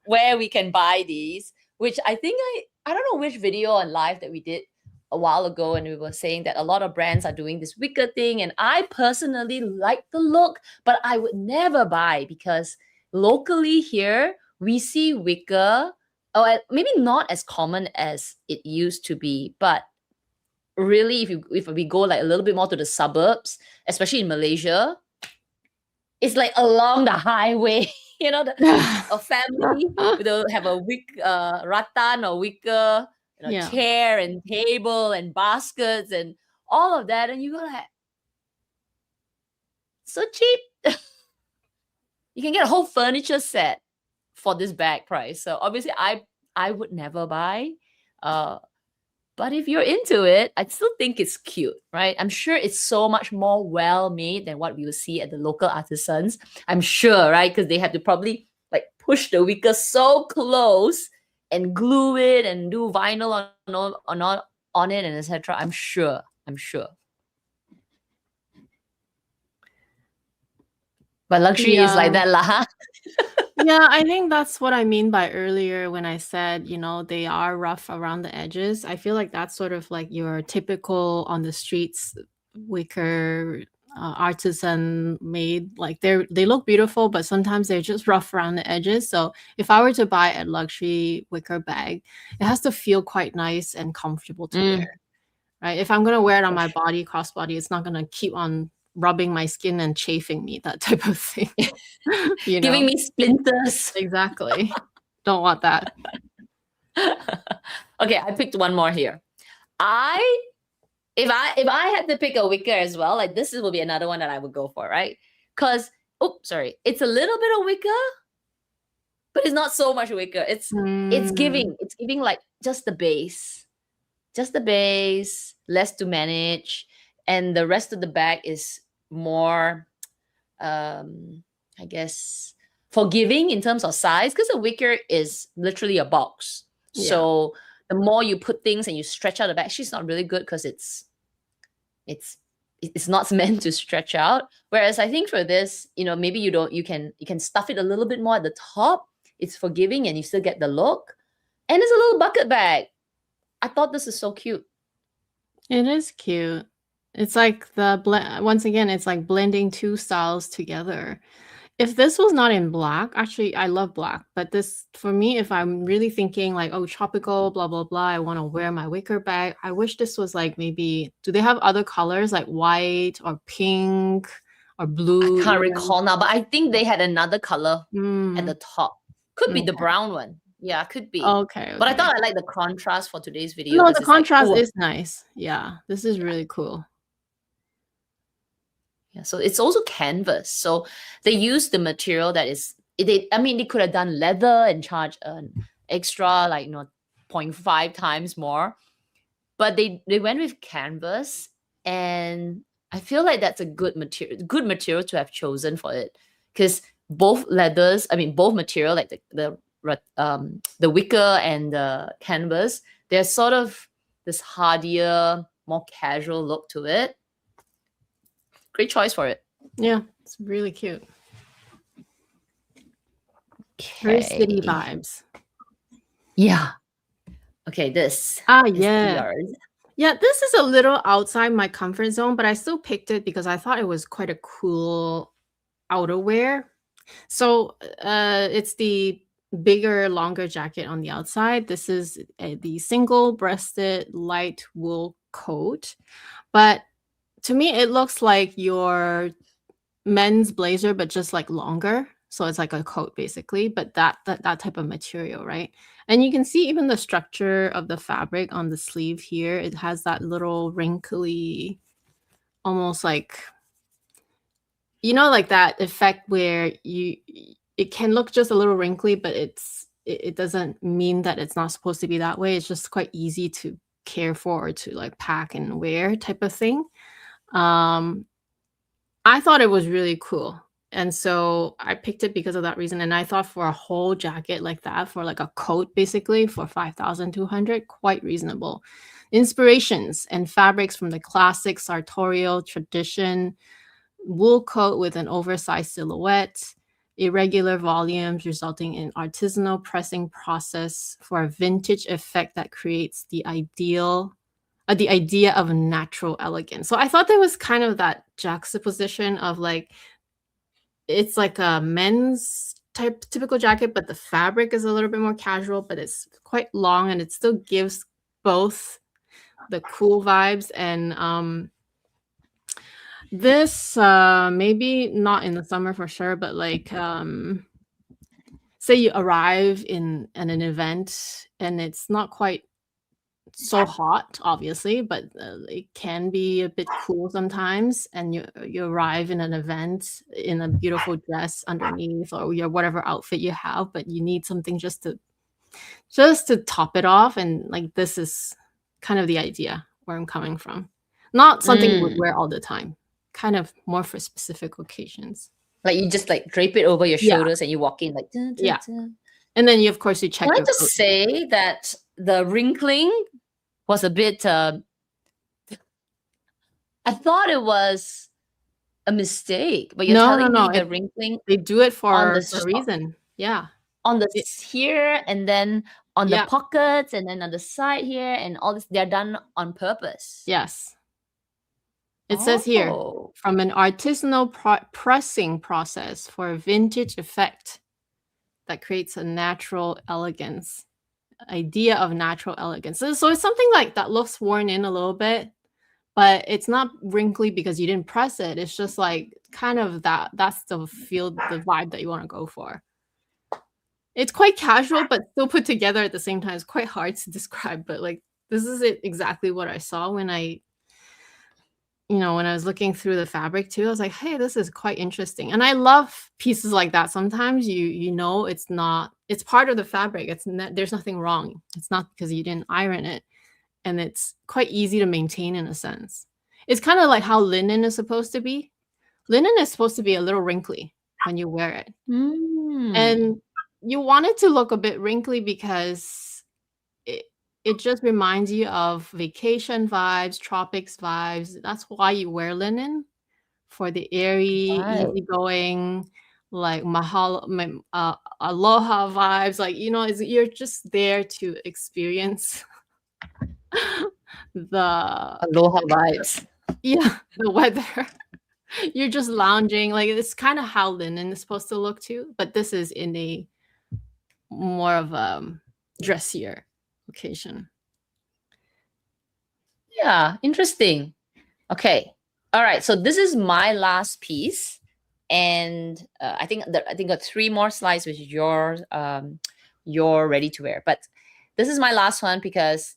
where we can buy these, which I think I don't know which video on live that we did a while ago, and we were saying that a lot of brands are doing this wicker thing, and I personally like the look, but I would never buy because locally here we see wicker, or maybe not as common as it used to be, but really if we go like a little bit more to the suburbs, especially in Malaysia, it's like along the highway. A family will have a rattan or wicker, Yeah. chair and table and baskets and all of that, and you go like, so cheap. You can get a whole furniture set for this bag price. So obviously, I would never buy. But if you're into it, I still think it's cute, right? I'm sure it's so much more well made than what we will see at the local artisans. I'm sure, right? Because they have to probably like push the wicker so close and glue it and do vinyl on it and etc. I'm sure. But luxury is like Yeah. that, lah. Yeah, I think that's what I mean by earlier when I said, they are rough around the edges. I feel like that's sort of like your typical on the streets wicker artisan made. Like they look beautiful, but sometimes they're just rough around the edges. So if I were to buy a luxury wicker bag, it has to feel quite nice and comfortable to wear, Mm, right? If I'm gonna wear it on for my sure. body, crossbody, it's not gonna keep on rubbing my skin and chafing me, that type of thing. you Giving know? me splinters. Exactly. Don't want that. Okay, I picked one more here. I if I had to pick a wicker as well, like this will be another one that I would go for, right? Because it's a little bit of wicker, but it's not so much wicker. It's Mm, giving like just the base, less to manage, and the rest of the bag is more, I guess, forgiving in terms of size because a wicker is literally a box. yeah. So the more you put things and you stretch out the bag, actually it's not really good because it's it's not meant to stretch out. Whereas I think for this, maybe you can stuff it a little bit more at the top. It's forgiving and you still get the look. And it's a little bucket bag. I thought this is so cute. It is cute. It's like once again, it's like blending two styles together. If this was not in black, actually, I love black, but this for me, if I'm really thinking like, "Oh, tropical, blah, blah, blah, I wanna wear my wicker bag," I wish this was like maybe do they have other colors like white or pink or I blue can't even? recall now, but I think they had another color at the Mm, top. Could be the okay. brown one. Yeah, could be. Okay, But I okay. thought I like the contrast for today's video No, because the it's like, contrast oh, is nice. Yeah, this is really cool. yeah. So it's also canvas. So they use the material that is I mean, they could have done leather and charge an extra like 0.5 times more. But they went with canvas, and I feel like that's a good material to have chosen for it. Because both material like the wicker and the canvas, they're sort of this hardier, more casual look to it. Great choice for it. Yeah, it's really cute. Very city Okay. vibes. Yeah. Okay, this Ah, is yeah. yours. Yeah, this is a little outside my comfort zone, but I still picked it because I thought it was quite a cool outerwear. So, it's the bigger, longer jacket on the outside. This is the single-breasted light wool coat, but to me, it looks like your men's blazer, but just, like, longer. So it's like a coat basically, but that type of material, right? And you can see even the structure of the fabric on the sleeve here. It has that little wrinkly, almost like like that effect where it can look just a little wrinkly, but it doesn't mean that it's not supposed to be that way. It's just quite easy to care for or to, like, pack and wear type of thing. Um, I thought it was really cool, and so I picked it because of that reason, and I thought for a whole jacket like that, for like a coat basically for 5,200, quite reasonable. Inspirations and fabrics from the classic sartorial tradition, wool coat with an oversized silhouette, irregular volumes resulting in artisanal pressing process for a vintage effect that creates the idea of natural elegance. So I thought there was kind of that juxtaposition of like it's like a men's type typical jacket, but the fabric is a little bit more casual, but it's quite long and it still gives both the cool vibes and this maybe not in the summer for sure, but like say you arrive in an event and it's not quite so hot, obviously, but, it can be a bit cool sometimes, and you arrive in an event in a beautiful dress underneath or your whatever outfit you have, but you need something just to top it off, and, like, this is kind of the idea where I'm coming from. Not something you would Mm. wear all the time, kind of more for specific occasions. Like you just like drape it over your Yeah, shoulders and you walk in like dun, dun, yeah, dun. and then you of course, you Can check I your just coat. say that the wrinkling was a bit I thought it was a mistake, but you're No, no, telling no, me the it wrinkling they do it on the for a reason. Yeah. on the It here and then on the yeah, pockets and then on the side here and all this they're done on purpose. yes. It says here, Oh, from an artisanal pressing process for a vintage effect that creates a natural elegance, idea of natural elegance. So it's something like that looks worn in a little bit, but it's not wrinkly because you didn't press it. It's just like kind of that's the feel, the vibe that you want to go for. It's quite casual, but still put together at the same time. It's quite hard to describe, but like this is exactly what I saw when when I was looking through the fabric too. I was like, "Hey, this is quite interesting." And I love pieces like that. Sometimes it's part of the fabric. There's nothing wrong. It's not because you didn't iron it, and it's quite easy to maintain in a sense. It's kind of like how linen is supposed to be. Linen is supposed to be a little wrinkly when you wear it. mm, And you want it to look a bit wrinkly because it it just reminds you of vacation vibes, tropics vibes. That's why you wear linen, for the airy, right. easygoing, like aloha vibes. Like, you're just there to experience the Aloha vibes. yeah, the weather. You're just lounging. Like it's kind of how linen is supposed to look too, but this is in a more of a dressier occasion. Yeah, interesting. Okay. All right. So this is my last piece, and I think got three more slides, which is your ready to wear. But this is my last one because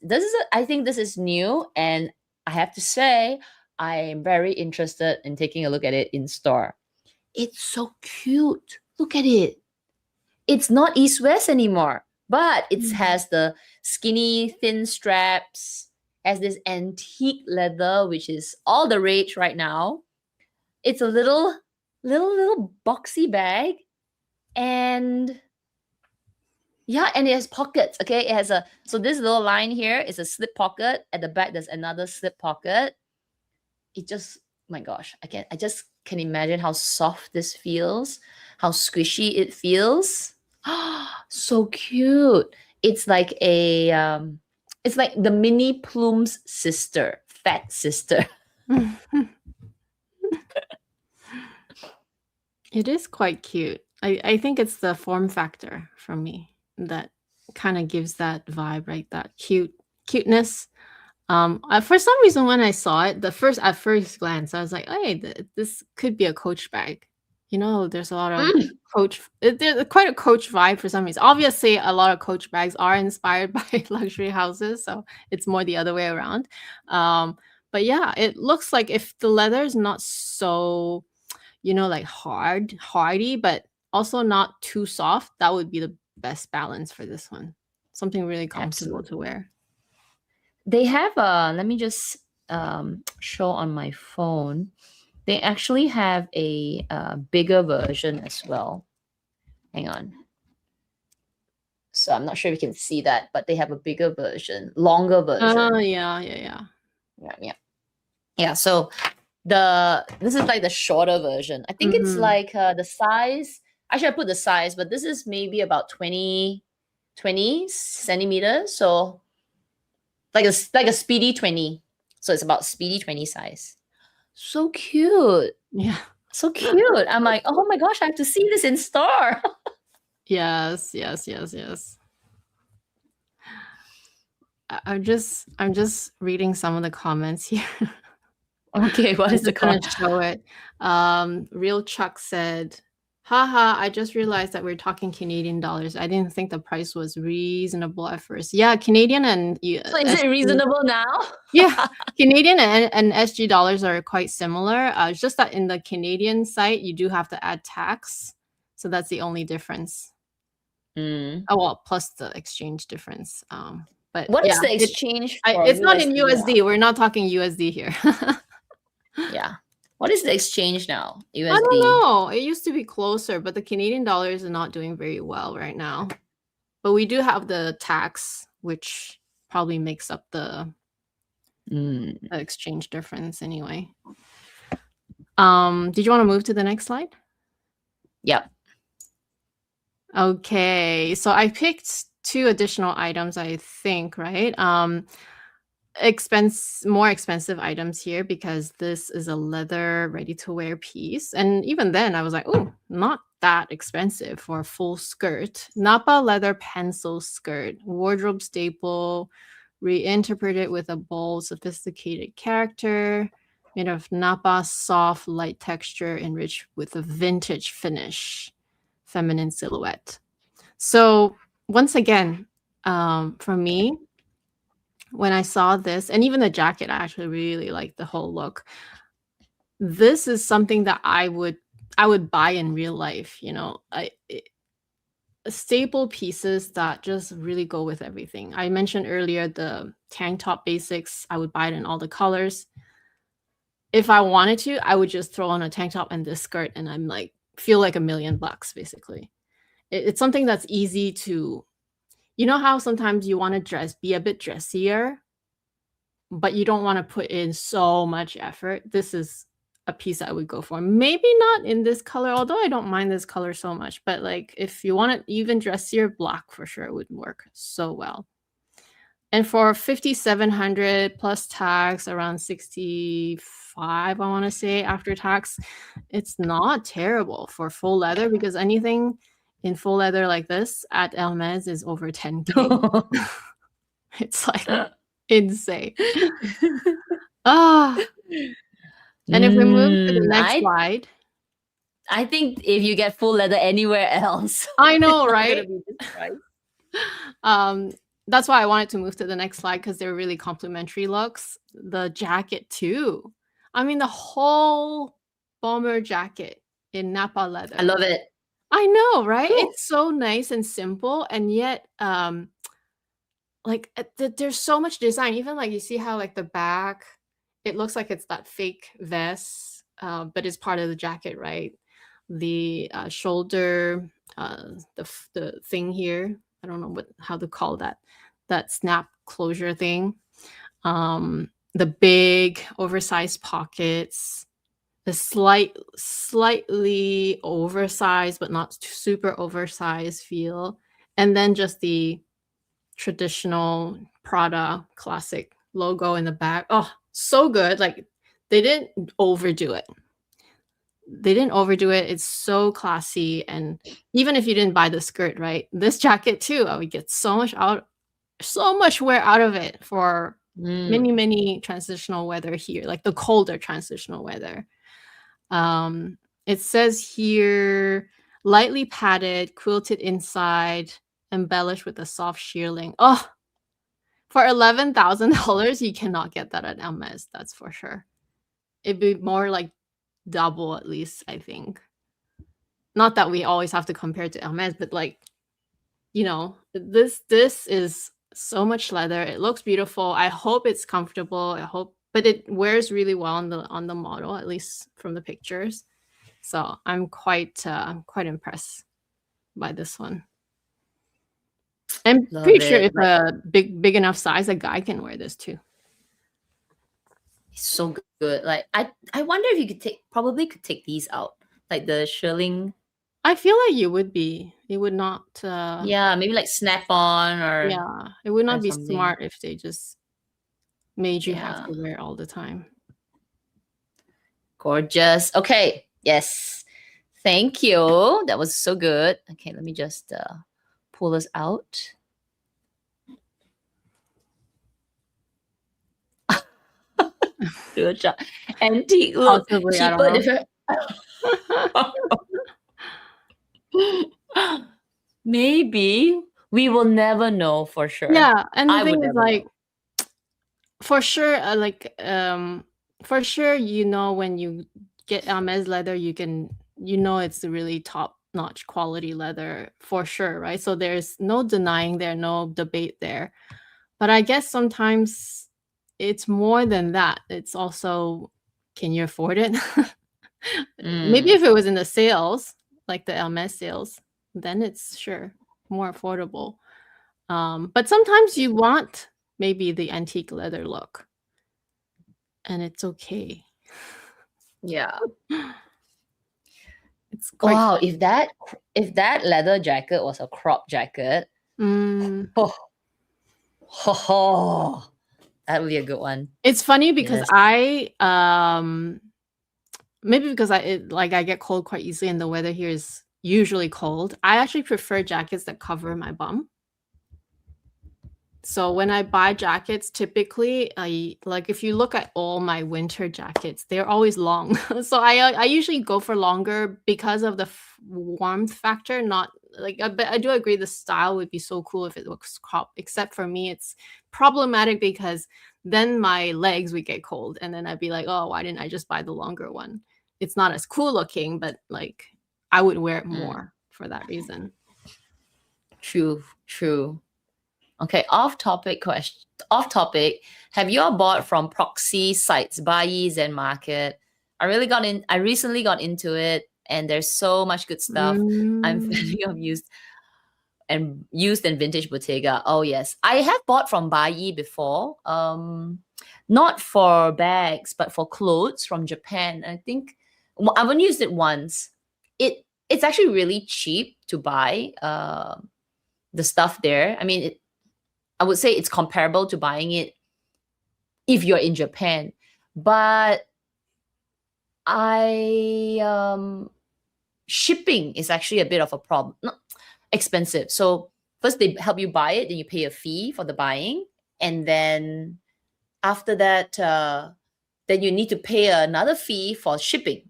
I think this is new, and I have to say I am very interested in taking a look at it in store. It's so cute. Look at it. It's not East West anymore, but it Mm. has the skinny, thin straps, has this antique leather, which is all the rage right now. It's a little boxy bag, and yeah, and it has pockets. Okay, it has a so this little line here is a slip pocket. At the back, there's another slip pocket. It just, my gosh, I just can imagine how soft this feels, how squishy it feels. So cute. It's like it's like the mini plume's sister, fat sister. It is quite cute. I think it's the form factor for me that kind of gives that vibe, right? That cuteness. For some reason, when I saw it, at first glance, I was like, "Hey, this could be a Coach bag." You know, there's a lot of Mm, Coach. There's quite a Coach vibe for some reason. Obviously, a lot of Coach bags are inspired by luxury houses, so it's more the other way around. But yeah, it looks like if the leather is not so, like hardy, but also not too soft, that would be the best balance for this one. Something really comfortable to absolutely. wear. They have let me just show on my phone. They actually have a bigger version as well. Hang on. So I'm not sure if you can see that, but they have a bigger version, longer Oh, version. yeah, yeah, yeah. Yeah, yeah. Yeah, so this is like the shorter version. I think it's Mhm. like the size. Actually, I put the size, but this is maybe about 20 centimeters. So like a speedy 20. So it's about speedy 20 size. So cute. Yeah. So cute. I'm like, oh my gosh, I have to see this in store. Yes, yes, yes, yes. I'm just reading some of the comments here. Okay, what I'm is the just gonna con? show it. Real Chuck said, "Haha, I just realized that we're talking Canadian dollars. I didn't think the price was reasonable at first." Yeah, Canadian and So is it SG. reasonable now? Yeah, Canadian and SG dollars are quite similar. It's just that in the Canadian site, you do have to add tax, so that's the only difference. Mm. Oh, well, plus the exchange difference. But What is yeah, the exchange for it's not in USD now? USD. We're not talking USD here. Yeah. What is the exchange now? I don't USD. know. It used to be closer, but the Canadian dollars are not doing very well right now. But we do have the tax, which probably makes up the Mm. exchange difference anyway. Did you want to move to the next slide? Yep. Okay, so I picked two additional items, I think, right? More expensive items here because this is a leather ready-to-wear piece. And even then I was like, oh, not that expensive for a full skirt. Napa leather pencil skirt, wardrobe staple, reinterpreted with a bold, sophisticated character, made of Napa soft, light texture, enriched with a vintage finish, feminine silhouette. So once again, for me, when I saw this, and even the jacket, I actually really like the whole look. This is something that I would buy in real life. Staple pieces that just really go with everything. I mentioned earlier the tank top basics. I would buy it in all the colors. If I wanted to, I would just throw on a tank top and this skirt, and I'm like feel like $1,000,000 basically. It's something that's easy to. You know how sometimes you want to be a bit dressier, but you don't wanna put in so much effort. This is a piece I would go for. Maybe not in this color, although I don't mind this color so much, but, like, if you want it even dressier, black for sure would work so well. And for 5,700 plus tax, around 65, I want to say, after tax, it's not terrible for full leather, because anything in full leather like this at Hermes is over 10K. It's like insane. Ah, and if we move to the next slide. I think if you get full leather anywhere else, I know, it's not right? gonna be this price. That's why I wanted to move to the next slide, because they're really complementary looks. The jacket too. I mean, the whole bomber jacket in Napa leather. I love it. I know, right? Cool. It's so nice and simple, and yet, like there's so much design. Even like you see how like the back, it looks like it's that fake vest, but it's part of the jacket, right? The shoulder, the thing here. I don't know how to call that snap closure thing. The big oversized pockets, the slightly oversized but not super oversized feel, and then just the traditional Prada classic logo in the back. Oh, so good. Like they didn't overdo it. It's so classy. And even if you didn't buy the skirt, right? This jacket too, I would get so much wear out of it for many transitional weather here, like the colder transitional weather. It says here, lightly padded, quilted inside, embellished with a soft shearling. Oh, for $11,000, you cannot get that at Hermes, that's for sure. It'd be more like double at least, I think. Not that we always have to compare to Hermes, but like, you know, this is so much leather. It looks beautiful. I hope it's comfortable. But it wears really well on the model, at least from the pictures. So I'm quite impressed by this one. I'm pretty sure if a big enough size, a guy can wear this too. It's so good. Like I wonder if you could take these out, like the shearling. I feel like you would be. It would not. Yeah, maybe like snap on or. Yeah, it would not be something. smart if they just made you have to wear all the time. Gorgeous. Okay. Yes. Thank you. That was so good. Okay, let me just pull this out. Good job. Antique look. Possibly, Cheaper, different. Maybe. We will never know for sure. Yeah, and the thing is, like, for sure, for sure, you know, when you get Hermes leather, you know it's a really top-notch quality leather for sure, right? So there's no denying there, no debate there. But I guess sometimes it's more than that. It's also, can you afford it? Maybe if it was in the sales, like the Hermes sales, then it's sure more affordable. But sometimes you want maybe the antique leather look, and it's okay. Yeah. It's quite wow. If that leather jacket was a crop jacket, oh, that would be a good one. It's funny because I maybe because I get cold quite easily, and the weather here is usually cold. I actually prefer jackets that cover my bum. So when I buy jackets, typically, if you look at all my winter jackets, they're always long. So I usually go for longer because of the warmth factor. Not like, but I do agree the style would be so cool if it looks cropped. Except for me, it's problematic because then my legs would get cold, and then I'd be like, oh, why didn't I just buy the longer one? It's not as cool looking, but like I would wear it more for that reason. True. Okay, off topic. Have you all bought from proxy sites, Buyee and Market? I recently got into it, and there's so much good stuff. I'm fanning of used and vintage Bottega. Oh yes, I have bought from Buyee before. Not for bags, but for clothes from Japan. I think I've only used it once. It's actually really cheap to buy the stuff there. I mean, I would say it's comparable to buying it if you're in Japan. But I shipping is actually a bit of a problem. Not expensive. So first they help you buy it, then you pay a fee for the buying, and then after that, then you need to pay another fee for shipping.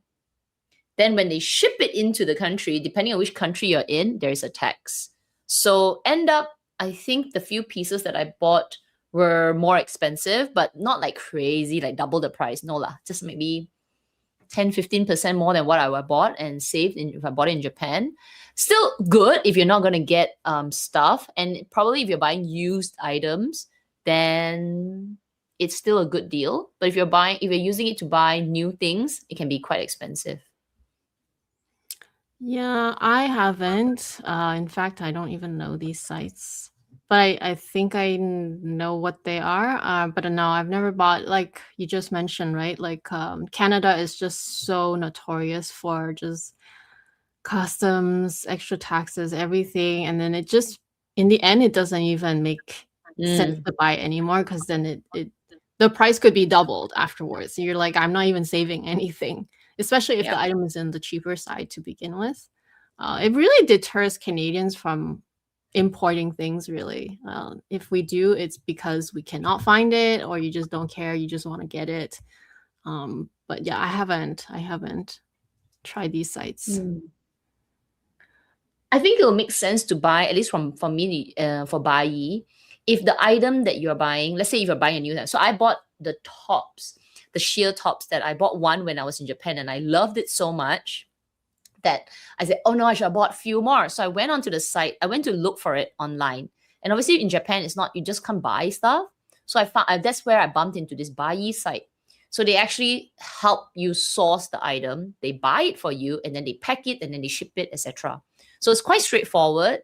Then when they ship it into the country, depending on which country you're in, there is a tax. So end up, I think the few pieces that I bought were more expensive, but not like crazy, like double the price. No lah, just maybe 10-15% more than what I bought and saved if I bought it in Japan. Still good if you're not going to get stuff. And probably if you're buying used items, then it's still a good deal. But if you're using it to buy new things, it can be quite expensive. Yeah, I haven't. In fact, I don't even know these sites. But I think I know what they are. But no, I've never bought, like you just mentioned, right? Like Canada is just so notorious for just customs, extra taxes, everything. And then it just, in the end, it doesn't even make sense Mm, to buy anymore because then the price could be doubled afterwards. You're like, I'm not even saving anything, especially if the yep. item is in the cheaper side to begin with. It really deters Canadians from importing things, really. If we do, it's because we cannot find it or you just don't care, you just want to get it. But yeah, I haven't tried these sites. Mm. I think it'll make sense to buy, at least from for me, for Bai, if the item that you're buying, let's say if you're buying a new item. So I bought the tops, the sheer tops that I bought one when I was in Japan and I loved it so much that I said, oh no, I should have bought a few more. So I went onto the site, I went to look for it online. And obviously in Japan, it's not, you just can't buy stuff. So I found that's where I bumped into this Bai site. So they actually help you source the item, they buy it for you, and then they pack it and then they ship it, etc. So it's quite straightforward.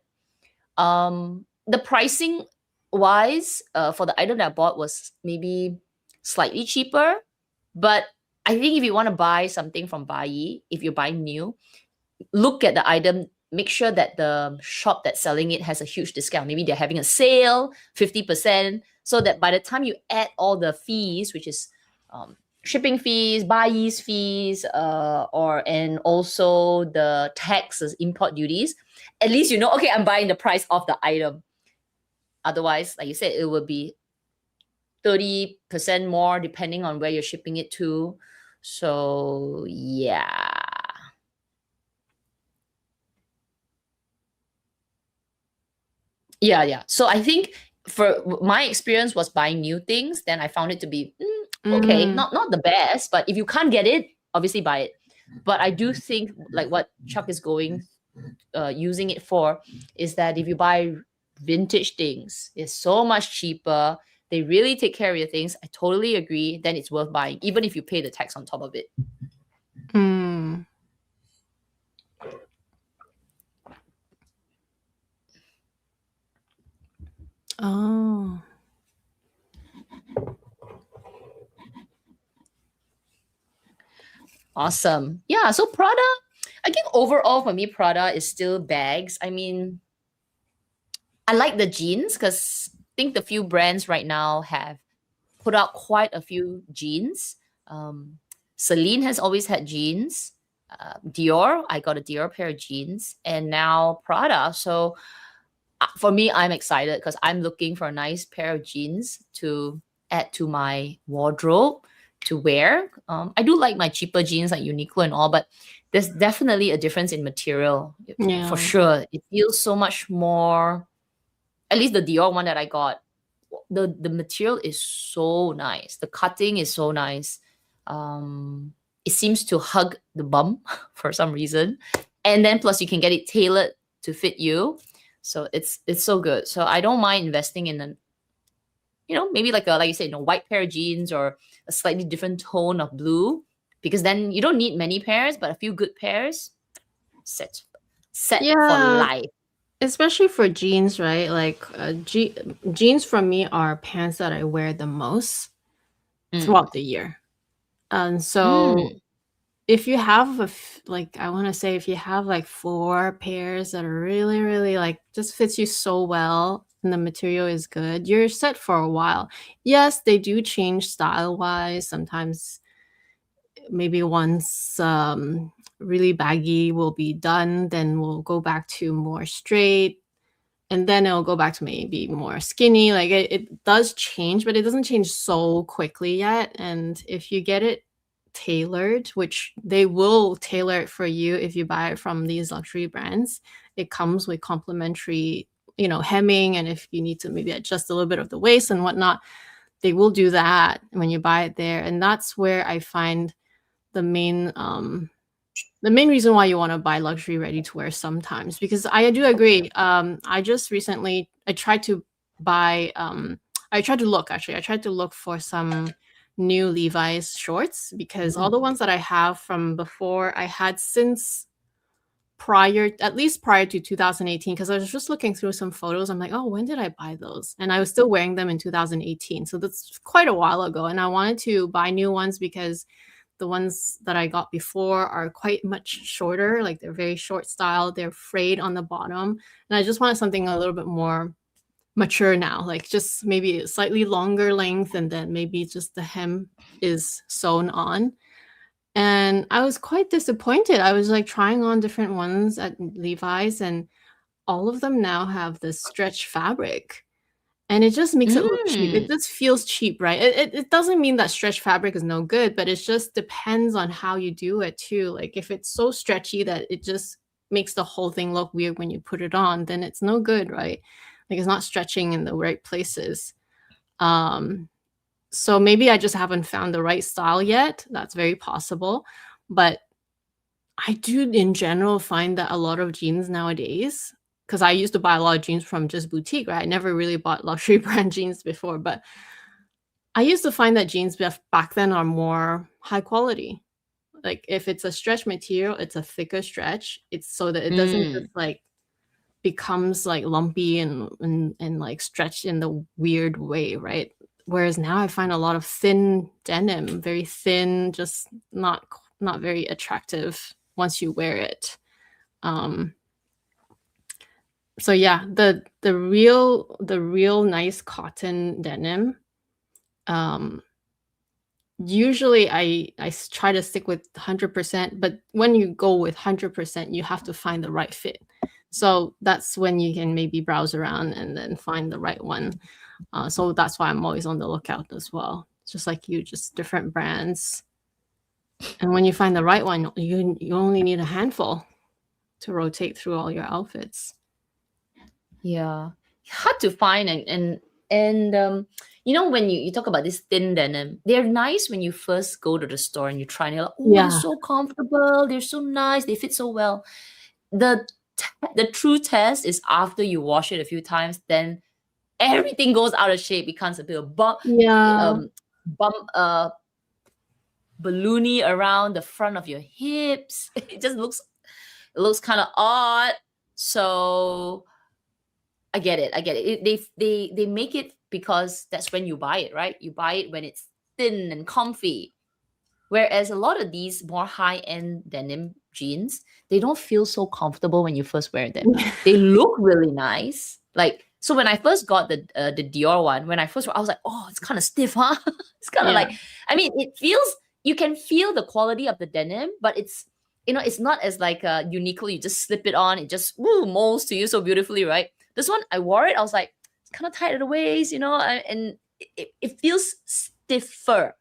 The pricing wise, for the item that I bought was maybe slightly cheaper, but I think if you want to buy something from Bai, if you're buying new, look at the item, make sure that the shop that's selling it has a huge discount. Maybe they're having a sale, 50%, so that by the time you add all the fees, which is shipping fees, buyer's fees, and also the taxes, import duties, at least you know, okay, I'm buying the price of the item. Otherwise, like you said, it would be 30% more depending on where you're shipping it to. So yeah. Yeah. So I think for my experience was buying new things, then I found it to be okay, Mm, not the best, but if you can't get it, obviously buy it. But I do think like what Chuck is going using it for is that if you buy vintage things, it's so much cheaper. They really take care of your things. I totally agree. Then it's worth buying, even if you pay the tax on top of it. mm. Oh. Awesome. Yeah. So Prada, I think overall for me, Prada is still bags. I mean, I like the jeans because I think the few brands right now have put out quite a few jeans. Celine has always had jeans. Dior, I got a Dior pair of jeans, and now Prada. So for me, I'm excited because I'm looking for a nice pair of jeans to add to my wardrobe to wear. I do like my cheaper jeans like Uniqlo and all, but there's definitely a difference in material for Yeah. sure. It feels so much more. At least the Dior one that I got, the material is so nice. The cutting is so nice. It seems to hug the bum for some reason, and then plus you can get it tailored to fit you. So it's so good. So I don't mind investing in an, maybe like you said, white pair of jeans or a slightly different tone of blue, because then you don't need many pairs, but a few good pairs, set set for Yeah, life. especially for jeans, right? Like jeans for me are pants that I wear the most Mm. throughout the year. And so Mm. if you have like I want to say if you have like four pairs that are really really like just fits you so well, and the material is good, you're set for a while. Yes, they do change style-wise. Sometimes maybe once really baggy will be done, then we'll go back to more straight, and then it'll go back to maybe more skinny. Like it does change, but it doesn't change so quickly yet. And if you get it tailored, which they will tailor it for you if you buy it from these luxury brands, it comes with complimentary, hemming. And if you need to maybe adjust a little bit of the waist and whatnot, they will do that when you buy it there. And that's where I find the main reason why you want to buy luxury ready to wear sometimes, because I do agree. I just recently I tried to buy I tried to look for some new Levi's shorts, because all the ones that I have from before I had since at least prior to 2018, because I was just looking through some photos. I'm like, oh, when did I buy those? And I was still wearing them in 2018. So that's quite a while ago. And I wanted to buy new ones because the ones that I got before are quite much shorter. Like they're very short style. They're frayed on the bottom. And I just wanted something a little bit more mature now, like just maybe a slightly longer length, and then maybe just the hem is sewn on. And I was quite disappointed. I was like trying on different ones at Levi's, and all of them now have this stretch fabric. And it just makes it look cheap. It Mm. just feels cheap, right? It doesn't mean that stretch fabric is no good, but it just depends on how you do it too. Like if it's so stretchy that it just makes the whole thing look weird when you put it on, then it's no good, right? Like it's not stretching in the right places. Um, so maybe I just haven't found the right style yet. That's very possible. But I do in general find that a lot of jeans nowadays, because I used to buy a lot of jeans from just boutique, right? I never really bought luxury brand jeans before, but I used to find that jeans back then are more high quality. Like if it's a stretch material, it's a thicker stretch. It's so that it doesn't just Mm. like becomes like lumpy and like stretched in the weird way, right? Whereas now I find a lot of thin denim, very thin, just not very attractive once you wear it. Um, so yeah, the real nice cotton denim. Um, Usually I try to stick with 100%, but when you go with 100%, you have to find the right fit. So that's when you can maybe browse around and then find the right one. So that's why I'm always on the lookout as well. Just like you, just different brands. And when you find the right one, you only need a handful to rotate through all your outfits. Yeah, hard to find. And when you talk about this thin denim, they're nice when you first go to the store and you try and you're like, oh, they're Yeah. so comfortable, they're so nice, they fit so well. The true test is after you wash it a few times, then everything goes out of shape, becomes a bit of Yeah. bump balloony around the front of your hips. It looks kind of odd. So I get it. They make it because that's when you buy it, right? You buy it when it's thin and comfy. Whereas a lot of these more high-end denim jeans, they don't feel so comfortable when you first wear them. They look really nice. Like, so when I first got the Dior one, when I first I was like, oh, it's kind of stiff, huh? It's kind of Yeah. like, I mean, you can feel the quality of the denim, but it's not as like Uniqlo. You just slip it on, it just molds to you so beautifully, right? This one, I wore it, I was like, it's kind of tight at the waist, and it feels stiffer.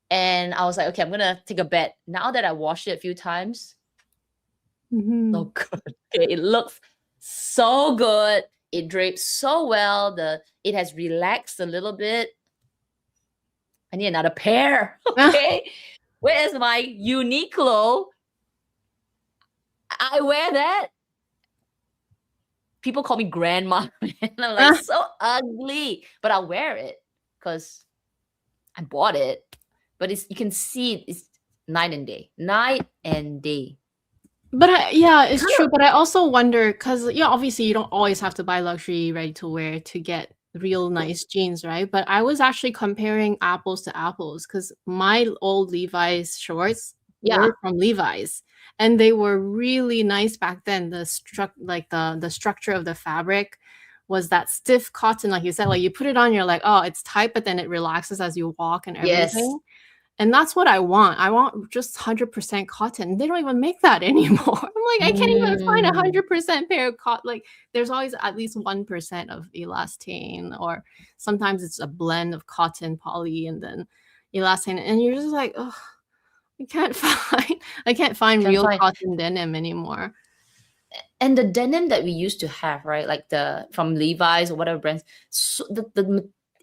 And I was like, okay, I'm gonna take a bet. Now that I washed it a few times, so Mhm. good. Okay, it looks so good. It drapes so well. It has relaxed a little bit. I need another pair. Okay. Whereas my Uniqlo, I wear that. People call me grandma. And I'm like, so ugly. But I'll wear it because I bought it. But you can see it's night and day. Night and day. But yeah, it's Kind true. of. But I also wonder, because yeah, obviously you don't always have to buy luxury ready to wear to get real nice jeans, right? But I was actually comparing apples to apples, because my old Levi's shorts, Yeah. were from Levi's, and they were really nice back then. The structure of the fabric was that stiff cotton, like you said, like you put it on, you're like, oh, it's tight, but then it relaxes as you walk and Yes. everything. And that's what I want. I want just 100% cotton. They don't even make that anymore. I'm like, I can't even find a Mm, 100% pair of cotton. Like, there's always at least 1% of elastane, or sometimes it's a blend of cotton, poly, and then elastane. And you're just like, oh, I can't find can real find. cotton denim anymore. And the denim that we used to have, right? Like the from Levi's or whatever brands, so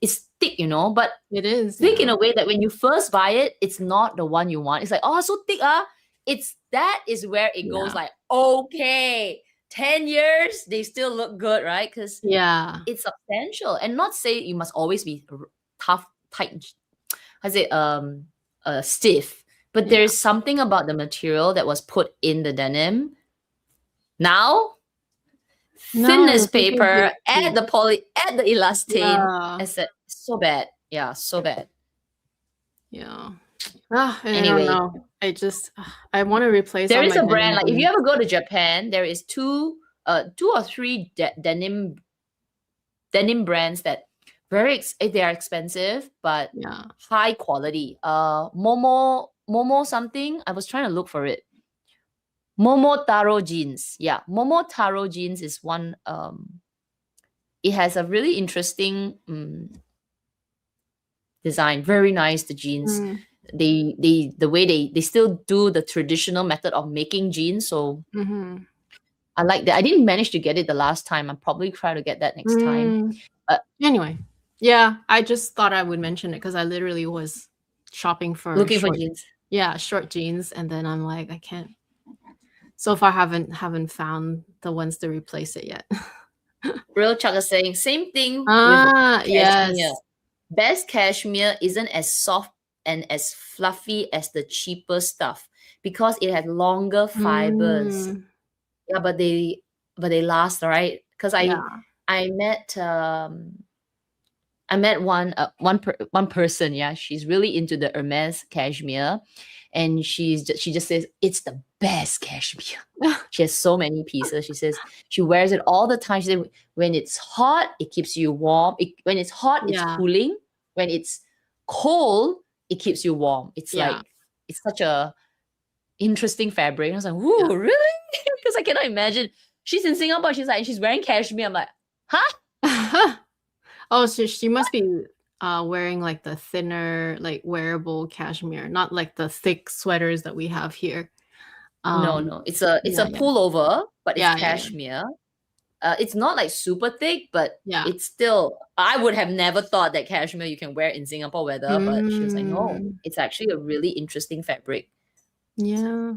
it's thick, but It is, thick in yeah. a way that when you first buy it, it's not the one you want. It's like, oh, so thick, ah. It's that is where it goes Yeah. like, okay, 10 years, they still look good, right? Because Yeah. it's substantial. And not say you must always be tough, tight, how's it stiff. But Yeah. there's something about the material that was put in the denim. Now, thin No, as the paper, too. add the poly, add the elastane. Yeah. I said, so bad. Yeah, so bad. Yeah. Ah, I don't Anyway, know. I want to replace there all is my a brand denim like if you jeans. ever go to Japan, there is two or three denim brands that they are expensive but Yeah. high quality. Momo something. I was trying to look for it. Momotaro jeans. Yeah, Momotaro jeans is one. It has a really interesting design. Very nice. The jeans. Mm, The way they still do the traditional method of making jeans. So mhm. I like that. I didn't manage to get it the last time. I'm probably try to get that next time. Mm. But Anyway, yeah, I just thought I would mention it because I literally was shopping for looking for jeans. short jeans, and then I'm like, I can't. So far, haven't found the ones to replace it yet. Real Chuck is saying same thing with Ah, cashmere. yes. Best cashmere isn't as soft and as fluffy as the cheaper stuff because it had longer fibers. Mm, Yeah, but they last, right? Because yeah. I met one person. Yeah, she's really into the Hermes cashmere, and she just says it's the best cashmere. She has so many pieces. She says she wears it all the time. She said when it's hot, it keeps you warm. When it's hot, it's Yeah. cooling. When it's cold, it keeps you warm. It's Yeah. like it's such a interesting fabric. I was like, Yeah. "Ooh, really?" Because I cannot imagine. She's in Singapore. She's wearing cashmere. I'm like, huh? Oh, so she must be wearing like the thinner, like wearable cashmere, not like the thick sweaters that we have here. No, Um, no. It's a yeah, yeah, pullover, but it's yeah, yeah, yeah, cashmere. It's not like super thick, but yeah. it's still. I would have never thought that cashmere you can wear in Singapore weather, but she was like, no, Mm, it's actually a really interesting fabric. yeah.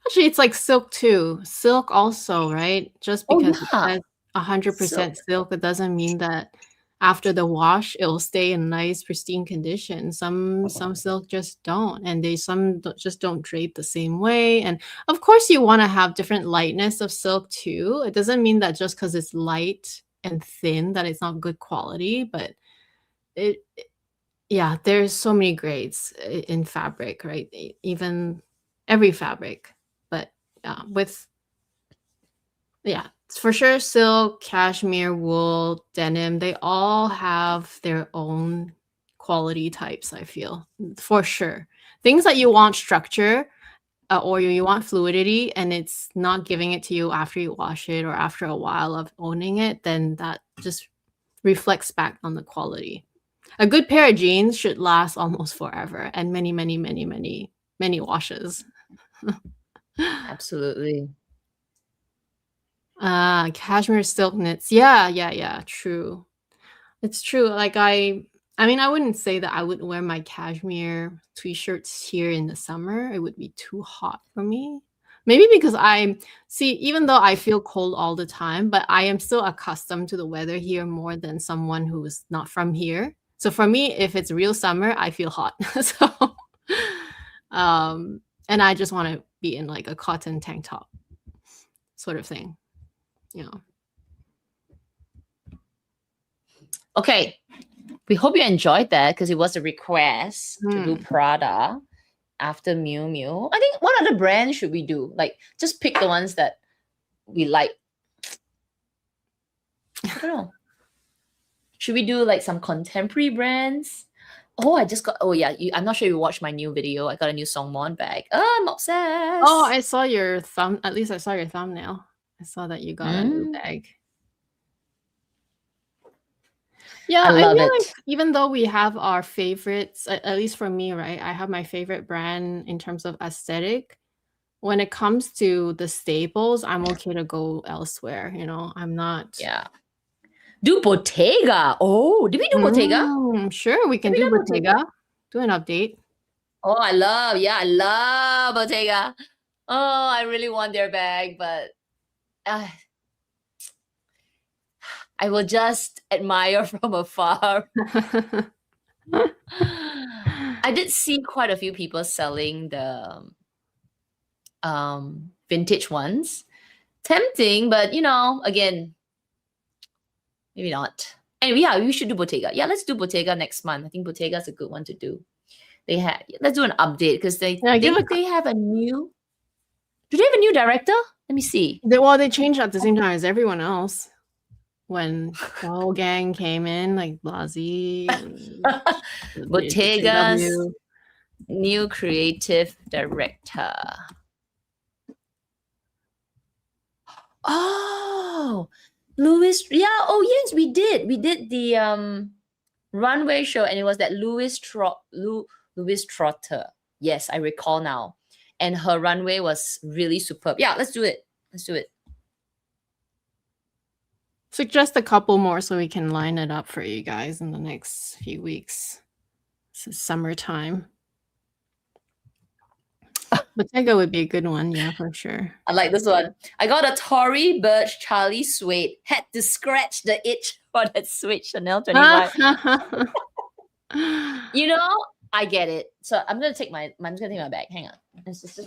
Actually, it's like silk too. Silk also, right? Just Oh because it yeah, says silk. 100% silk, it doesn't mean that after the wash it'll stay in nice pristine condition. Some silk just don't, and just don't drape the same way. And of course, you want to have different lightness of silk too. It doesn't mean that just because it's light and thin that it's not good quality, but it yeah, there's so many grades in fabric, right? Even every fabric. But with yeah, for sure, silk, cashmere, wool, denim, they all have their own quality types, I feel, for sure. Things that you want structure, or you want fluidity, and it's not giving it to you after you wash it or after a while of owning it, then that just reflects back on the quality. A good pair of jeans should last almost forever and many, many, many, many, many washes. Absolutely. Cashmere silk knits. Yeah, yeah, yeah, true. It's true. Like I mean, I wouldn't say that I would wear my cashmere t-shirts here in the summer. It would be too hot for me. Maybe because even though I feel cold all the time, but I am still accustomed to the weather here more than someone who is not from here. So for me, if it's real summer, I feel hot. So and I just want to be in like a cotton tank top sort of thing. Yeah. Okay, we hope you enjoyed that because it was a request to do Hmm. Prada. after Miu Miu. I think what other brand should we do? Like, just pick the ones that we like. I don't know. Should we do like some contemporary brands? Oh, I just got. Oh yeah, I'm not sure you watched my new video. I got a new Songmon bag. Oh, I'm obsessed. Oh, I saw your thumb. At least I saw your thumbnail. I saw that you got a new bag. Yeah, I love feel it. like even though we have our favorites, at least for me, right? I have my favorite brand in terms of aesthetic. When it comes to the staples, I'm okay to go elsewhere. You know, I'm not. Yeah. Do Bottega. Oh, did we do Bottega? Sure, we can do Bottega. Do an update. Oh, I love Bottega. Oh, I really want their bag, but I will just admire from afar. I did see quite a few people selling the vintage ones. Tempting, but you know, again, maybe not. Anyway, yeah, we should do Bottega. Yeah, let's do Bottega next month. I think Bottega is a good one to do. Let's do an update because they have a new. Do they have a new director? Let me see. They changed at the same time as everyone else. When the whole gang came in, like Blasi, Bottega's new creative director. Oh, Louis. Yeah. Oh, yes, we did. We did the runway show, and it was that Louis Trotter. Yes, I recall now. And her runway was really superb. Yeah, let's do it. Let's do it. Suggest a couple more so we can line it up for you guys in the next few weeks. This is summertime. Bottega would be a good one, yeah, for sure. I like this one. I got a Tory Burch Charlie suede. Had to scratch the itch for that suede Chanel 25. You know, I get it. So I'm gonna take my bag. Hang on.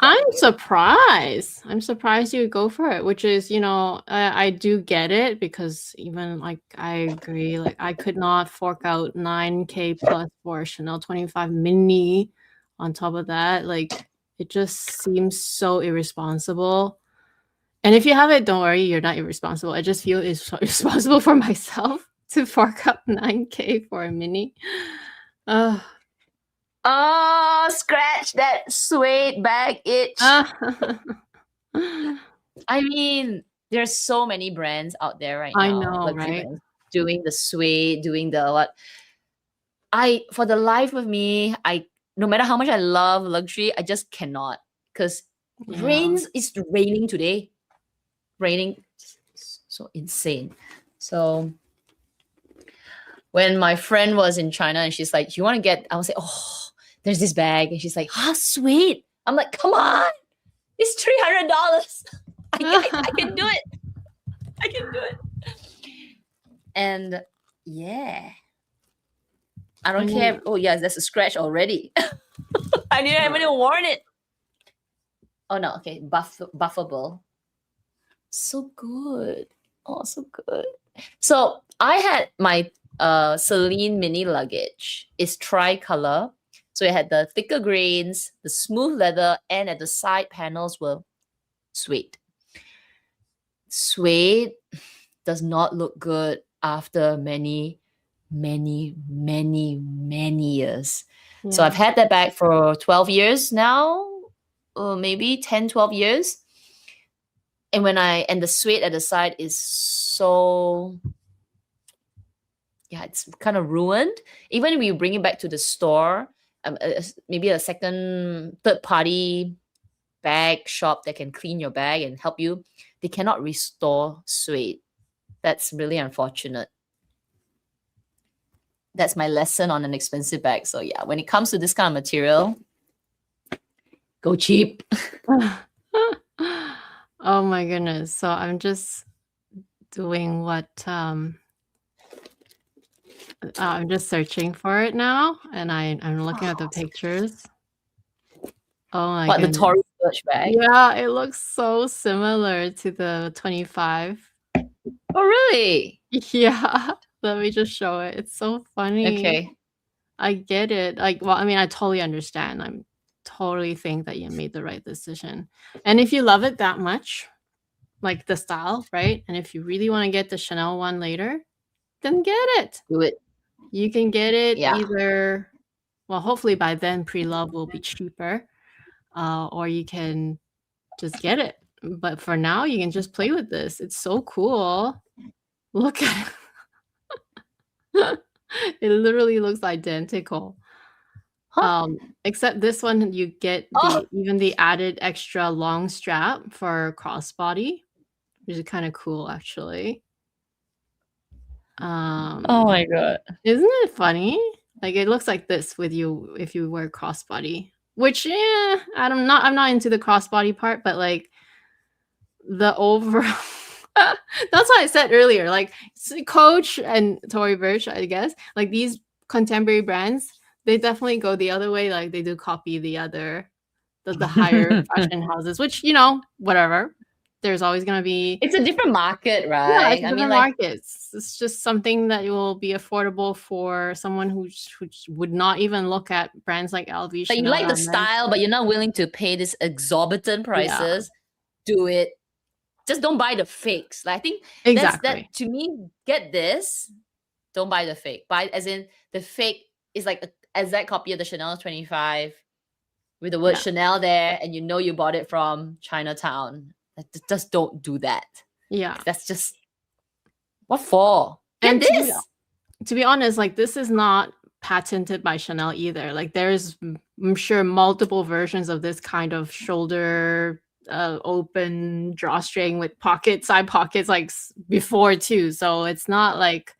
I'm surprised. I'm surprised you would go for it, which is, you know, I do get it because even like I agree, like I could not fork out 9K plus for a Chanel 25 mini on top of that. Like it just seems so irresponsible. And if you have it, don't worry, you're not irresponsible. I just feel it's so irresponsible for myself to fork out 9K for a mini. Oh, scratch that suede bag itch. I mean, there's so many brands out there right now. I know, right? Doing the suede, doing the what. For the life of me, no matter how much I love luxury, I just cannot because it's raining today. Raining, so insane. So when my friend was in China and she's like, "You want to get?" I was like, "Oh, there's this bag," and she's like, sweet. I'm like, come on, it's $300. I can do it. I can do it. And yeah, I don't care. Oh yeah, there's a scratch already. I haven't even worn it. Oh no, okay, buffable. So good. Oh, so good. So I had my Celine mini luggage. It's tricolor. So it had the thicker grains, the smooth leather, and at the side panels were suede. Suede does not look good after many, many, many, many years. Yeah. So I've had that bag for 12 years now, or maybe 10, 12 years. And the suede at the side is so, yeah, it's kind of ruined. Even if you bring it back to the store, maybe a third party bag shop that can clean your bag and help you, they cannot restore suede. That's really unfortunate. That's my lesson on an expensive bag. So yeah, when it comes to this kind of material, go cheap. Oh my goodness. So I'm just doing what I'm just searching for it now, and I'm looking at the pictures. Oh my goodness. The Tory Burch bag? Yeah, it looks so similar to the 25. Oh, really? Yeah. Let me just show it. It's so funny. Okay. I get it. Like, well, I mean, I totally understand. I'm totally think that you made the right decision. And if you love it that much, like the style, right? And if you really want to get the Chanel one later, then get it. Do it. You can get it Yeah. either, well, hopefully by then pre-love will be cheaper, or you can just get it. But for now, you can just play with this. It's so cool. Look at it. It literally looks identical. Huh? Except this one, you get Oh, even the added extra long strap for crossbody, which is kind of cool, actually. oh my God. Isn't it funny? Like it looks like this with you if you wear crossbody. Which, yeah, I'm not into the crossbody part, but like the overall. That's what I said earlier. Like Coach and Tory Burch, I guess, like these contemporary brands, they definitely go the other way. Like they do copy the higher fashion houses, which whatever. There's always gonna be. It's a different market, Yeah, it's right? a I mean, different like, markets. It's just something that will be affordable for someone who would not even look at brands like LV, you Chanel, like the Hermes. style, but you're not willing to pay this exorbitant Yeah, prices. Do it. Just don't buy the fakes. Like, I think that's that exactly. to me. Get this. Don't buy the fake. Buy as in the fake is like an exact copy of the Chanel 25 with the word Yeah, Chanel there, and you bought it from Chinatown. Just don't do that. yeah. That's just what for? Get And this. to be honest, like this is not patented by Chanel either. Like there's, I'm sure, multiple versions of this kind of shoulder open drawstring with side pockets, like before too. So it's not like,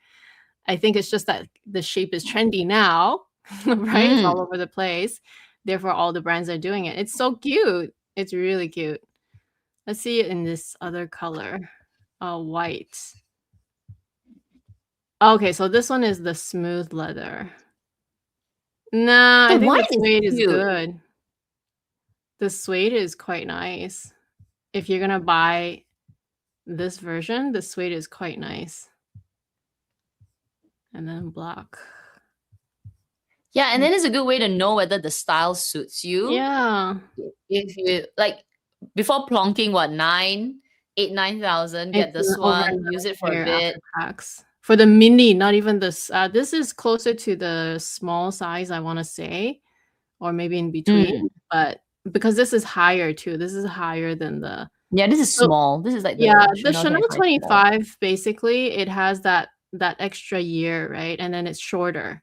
I think it's just that the shape is trendy now, right? It's all Mm. over the place. Therefore, all the brands are doing it. It's so cute. It's really cute. Let's see it in this other color, white. Okay, so this one is the smooth leather. Nah, The I think the white is suede is cute. good. The suede is quite nice. If you're gonna buy this version, the suede is quite nice. And then black. Yeah, and then it's a good way to know whether the style suits you. Yeah. If you like before plonking what 9,000, get It's this over one, another use it for a pair after bit. tax. For the mini, not even this. This is closer to the small size, I want to say, or maybe in between. Mm. But because this is higher too, this is higher than the. Yeah, this is So small. This is like yeah, the the Chanel Chanel 25 small. 25 basically it has that extra year, right? And then it's shorter.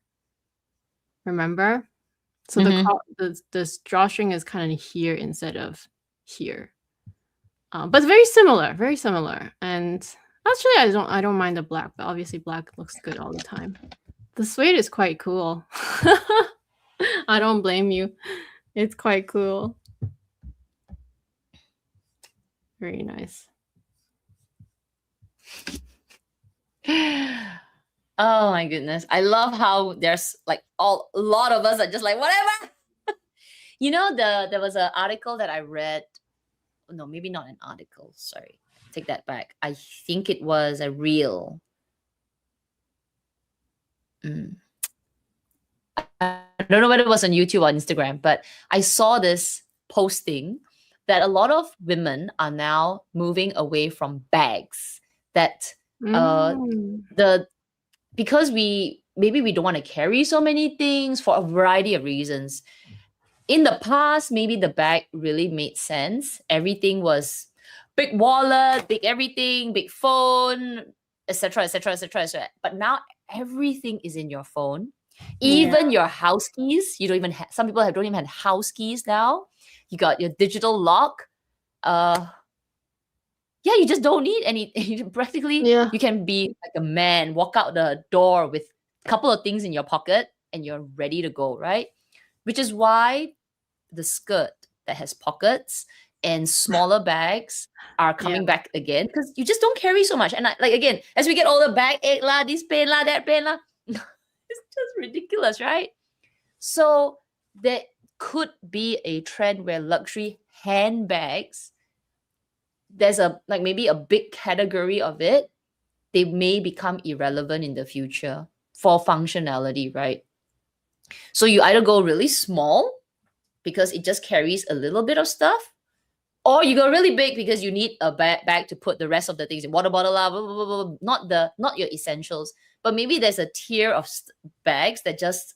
Remember? So Mm-hmm. the drawstring is kind of here instead of here. But very similar, very similar. And actually, I don't mind the black, but obviously black looks good all the time. The suede is quite cool. I don't blame you. It's quite cool. Very nice. Oh my goodness. I love how there's like a lot of us are just like whatever. There was an article that I read. No, maybe not an article. Sorry. Take that back. I think it was a reel. I don't know whether it was on YouTube or Instagram, but I saw this posting that a lot of women are now moving away from bags. That because we don't want to carry so many things for a variety of reasons. In the past, maybe the bag really made sense. Everything was big wallet, big everything, big phone, etc., etc., etc., etc. But now everything is in your phone. Even your house keys, you don't even have. Some people don't even have house keys now. You got your digital lock. Yeah, you just don't need any. Practically, you can be like a man, walk out the door with a couple of things in your pocket, and you're ready to go, right? Which is why the skirt that has pockets and smaller bags are coming back again, because you just don't carry so much. And again, as we get older, bag ache lah, this pain lah, that pain lah. It's just ridiculous, right? So there could be a trend where luxury handbags, there's maybe a big category of it, they may become irrelevant in the future for functionality, right? So you either go really small because it just carries a little bit of stuff, or you go really big because you need a bag to put the rest of the things in, water bottle, blah, blah, blah, blah, blah, not your essentials. But maybe there's a tier of bags that just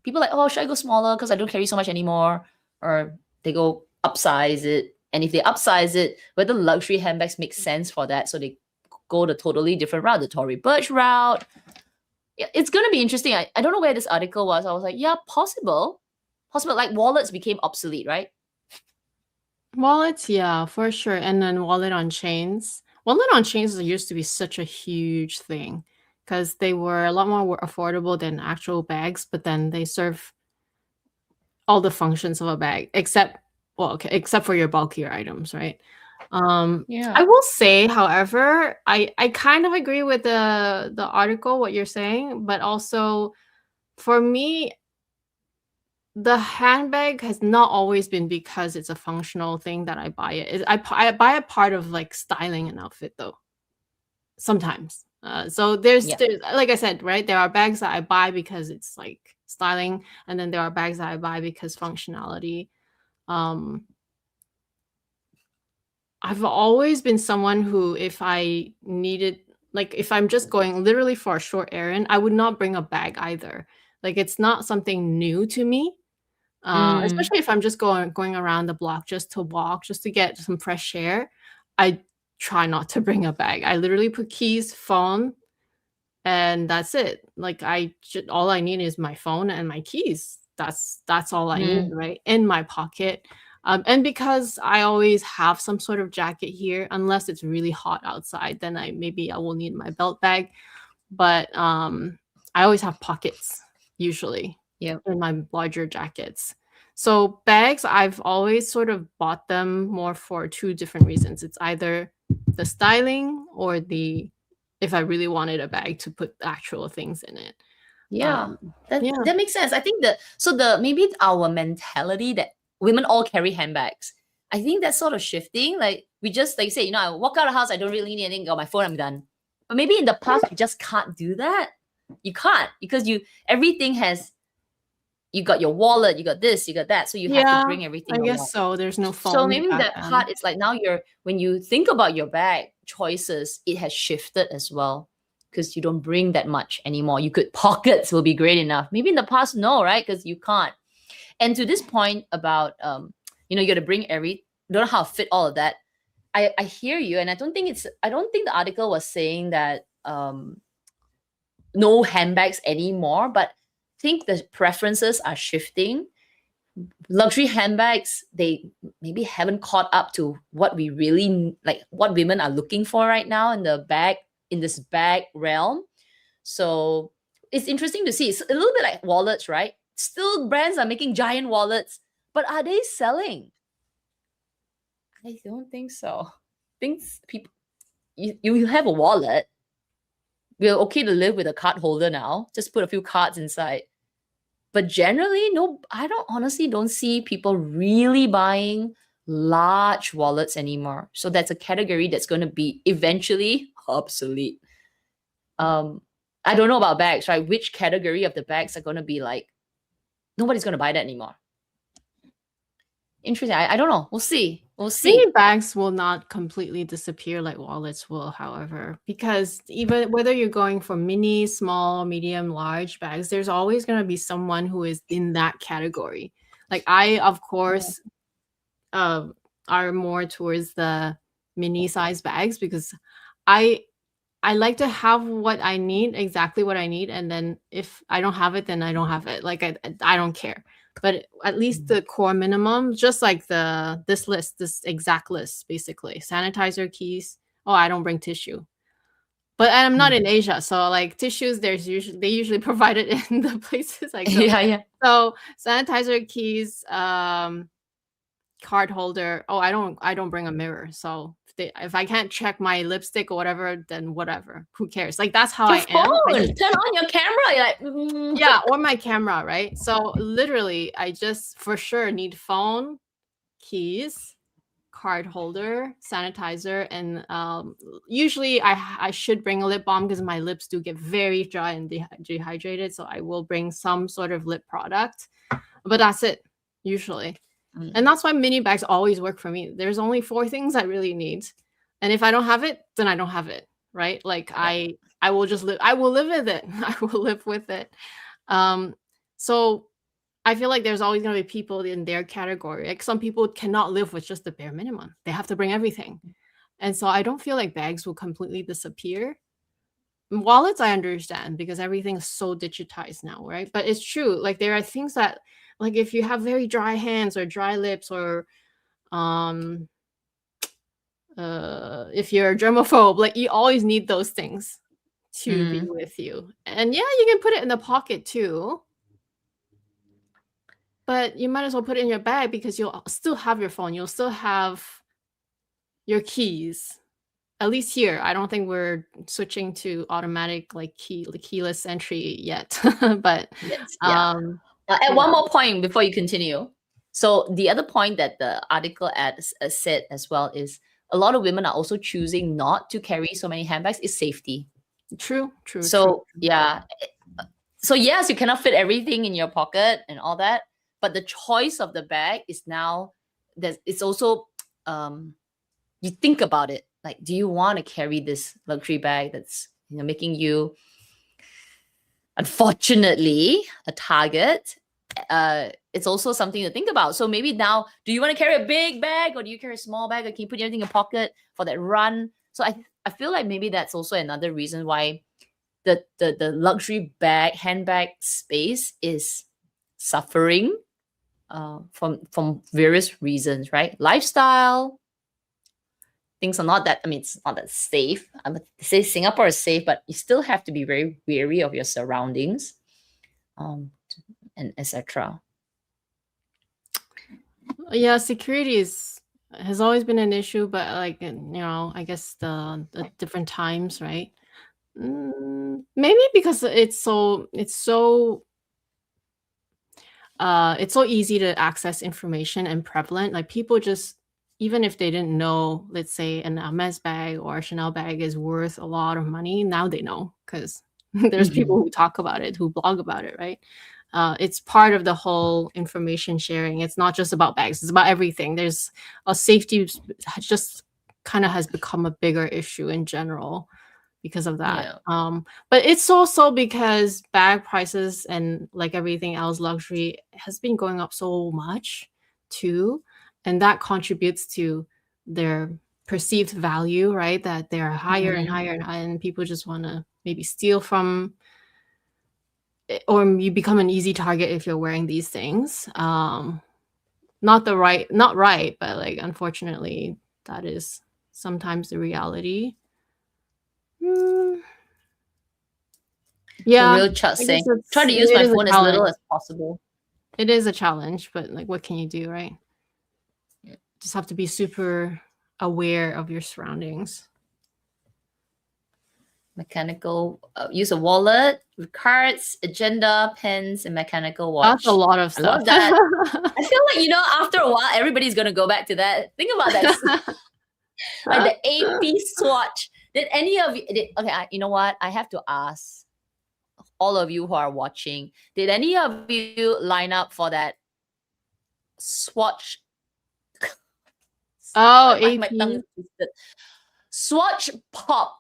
people like, oh, should I go smaller because I don't carry so much anymore, or they go upsize it. And if they upsize it, whether luxury handbags make sense for that, so they go the totally different route, the Tory Burch route. Yeah, it's gonna be interesting. I don't know where this article was. I was like, yeah, possible. Like wallets became obsolete, right? Wallets, yeah, for sure. And then wallet on chains. Wallet on chains used to be such a huge thing because they were a lot more affordable than actual bags, but then they serve all the functions of a bag except, well, okay, except for your bulkier items, right? Yeah. I will say, however, I kind of agree with the article, what you're saying, but also for me, the handbag has not always been because it's a functional thing that I buy it. I buy a part of like styling an outfit though. Sometimes. So Yeah. there's like I said, right? There are bags that I buy because it's like styling, and then there are bags that I buy because functionality. Um, I've always been someone who, if I needed, like, if I'm just going literally for a short errand, I would not bring a bag either. Like, it's not something new to me. Mm, Especially if I'm just going around the block just to walk, just to get some fresh air. I try not to bring a bag. I literally put keys, phone, and that's it. Like all I need is my phone and my keys. That's all I need, mm, right? In my pocket. And because I always have some sort of jacket here, unless it's really hot outside, then I will need my belt bag. But I always have pockets usually yeah. in my larger jackets. So bags, I've always sort of bought them more for two different reasons. It's either the styling or the if I really wanted a bag to put actual things in it. Yeah. Um, That yeah. that makes sense. I think the maybe our mentality that women all carry handbags. I think that's sort of shifting. Like we just like you say, I walk out of the house, I don't really need anything, got my phone, I'm done. But maybe in the past you just can't do that. You can't because everything has you got your wallet, you got this, you got that. So you have to Yeah, bring I everything along. guess so. There's no So phone maybe back that then. part is like now when you think about your bag choices, it has shifted as well because you don't bring that much anymore. You could pockets will be great enough. Maybe in the past, no, right? Because you can't. And to this point about you got to bring don't know how to fit all of that. I hear you, and I don't think the article was saying that no handbags anymore, but I think the preferences are shifting. Luxury handbags, they maybe haven't caught up to what we really like, what women are looking for right now in this bag realm. So it's interesting to see. It's a little bit like wallets, right? Still brands are making giant wallets, but are they selling? I don't think so. Things people you have a wallet. We're okay to live with a card holder now. Just put a few cards inside. But generally, no, I don't see people really buying large wallets anymore. So that's a category that's going to be eventually obsolete. Um, I don't know about bags, right? Which category of the bags are going to be like, nobody's going to buy that anymore. Interesting. I don't know. We'll see. We'll Maybe see. bags will not completely disappear like wallets will, however, because even whether you're going for mini, small, medium, large bags, there's always going to be someone who is in that category. Like I, of Yeah. course, uh, are more towards the mini size bags because I I like to have what I need, exactly what I need, and then if I don't have it, then I don't have it. Like I don't care. But at least Mm. the core minimum, just like this exact list, basically. Sanitizer, keys. Oh, I don't bring tissue. But I'm not in Mm. Asia, so like tissues, they usually provide it in the places I go. Yeah, yeah. So sanitizer, keys, card holder. Oh, I don't bring a mirror. So if I can't check my lipstick or whatever, then whatever. Who cares? Like that's how Your I am. phone. Turn on your camera. You're like, Yeah, or my camera, right? So literally, I just for sure need phone, keys, card holder, sanitizer, and usually I should bring a lip balm because my lips do get very dry and dehydrated. So I will bring some sort of lip product. but that's it usually. Mm, And that's why mini bags always work for me. There's only 4 things I really need. And if I don't have it, then I don't have it, right? Like yeah. I will just live I will live with it. I will live with it. Um so I feel like there's always going to be people in their category. Like some people cannot live with just the bare minimum. They have to bring everything. And so I don't feel like bags will completely disappear. Wallets, I understand because everything's so digitized now, right? But it's true. Like there are things that like if you have very dry hands or dry lips or um if you're a germaphobe, like you always need those things to be Mm. with you. And yeah, you can put it in the pocket too, but you might as well put it in your bag because you'll still have your phone. You'll still have your keys. At least here, I don't think we're switching to automatic keyless entry yet. But Yes, yeah. um Add yeah, one more point before you continue. So the other point that the article said as well is a lot of women are also choosing not to carry so many handbags is safety. true, true, true. So yeah, so yes, you cannot fit everything in your pocket and all that, but the choice of the bag is now that it's also you think about it. Like, do you want to carry this luxury bag that's making you unfortunately a target? It's also something to think about. So maybe now, do you want to carry a big bag or do you carry a small bag or can you put everything in your pocket for that run? So I feel like maybe that's also another reason why the luxury handbag space is suffering from various reasons, right? Lifestyle, things are not that, I mean, it's not that safe. I would say Singapore is safe, but you still have to be very wary of your surroundings, um, and etc. Yeah, security is has always been an issue, but like I guess the different times, right? Maybe because it's so easy to access information and prevalent. Like people just even if they didn't know, let's say an Hermes bag or a Chanel bag is worth a lot of money, now they know because there's people Mhm. who talk about it, who blog about it, right? It's part of the whole information sharing. It's not just about bags; it's about everything. There's a safety just kind of has become a bigger issue in general because of that. Yeah. But it's also because bag prices and like everything else, luxury has been going up so much too, and that contributes to their perceived value, right? That they're higher and Mhm. higher and higher, and people just want to maybe steal from or you become an easy target if you're wearing these things. Not right, but like unfortunately, that is sometimes the reality. Mm, The yeah, real chat I guess saying, try to use it my is a phone as little challenge. as possible. It is a challenge, but like, what can you do, right? Yeah. Just have to be super aware of your surroundings. Mechanical, use a wallet with cards, agenda, pens, and mechanical That's a watch. lot of I love stuff. that. I feel like, after a while, everybody's going to go back to that. Think about that. Like the AP swatch. Did any of you, okay, you know what? I have to ask all of you who are watching, did any of you line up for that swatch? Oh, My tongue is AP. twisted. Swatch pop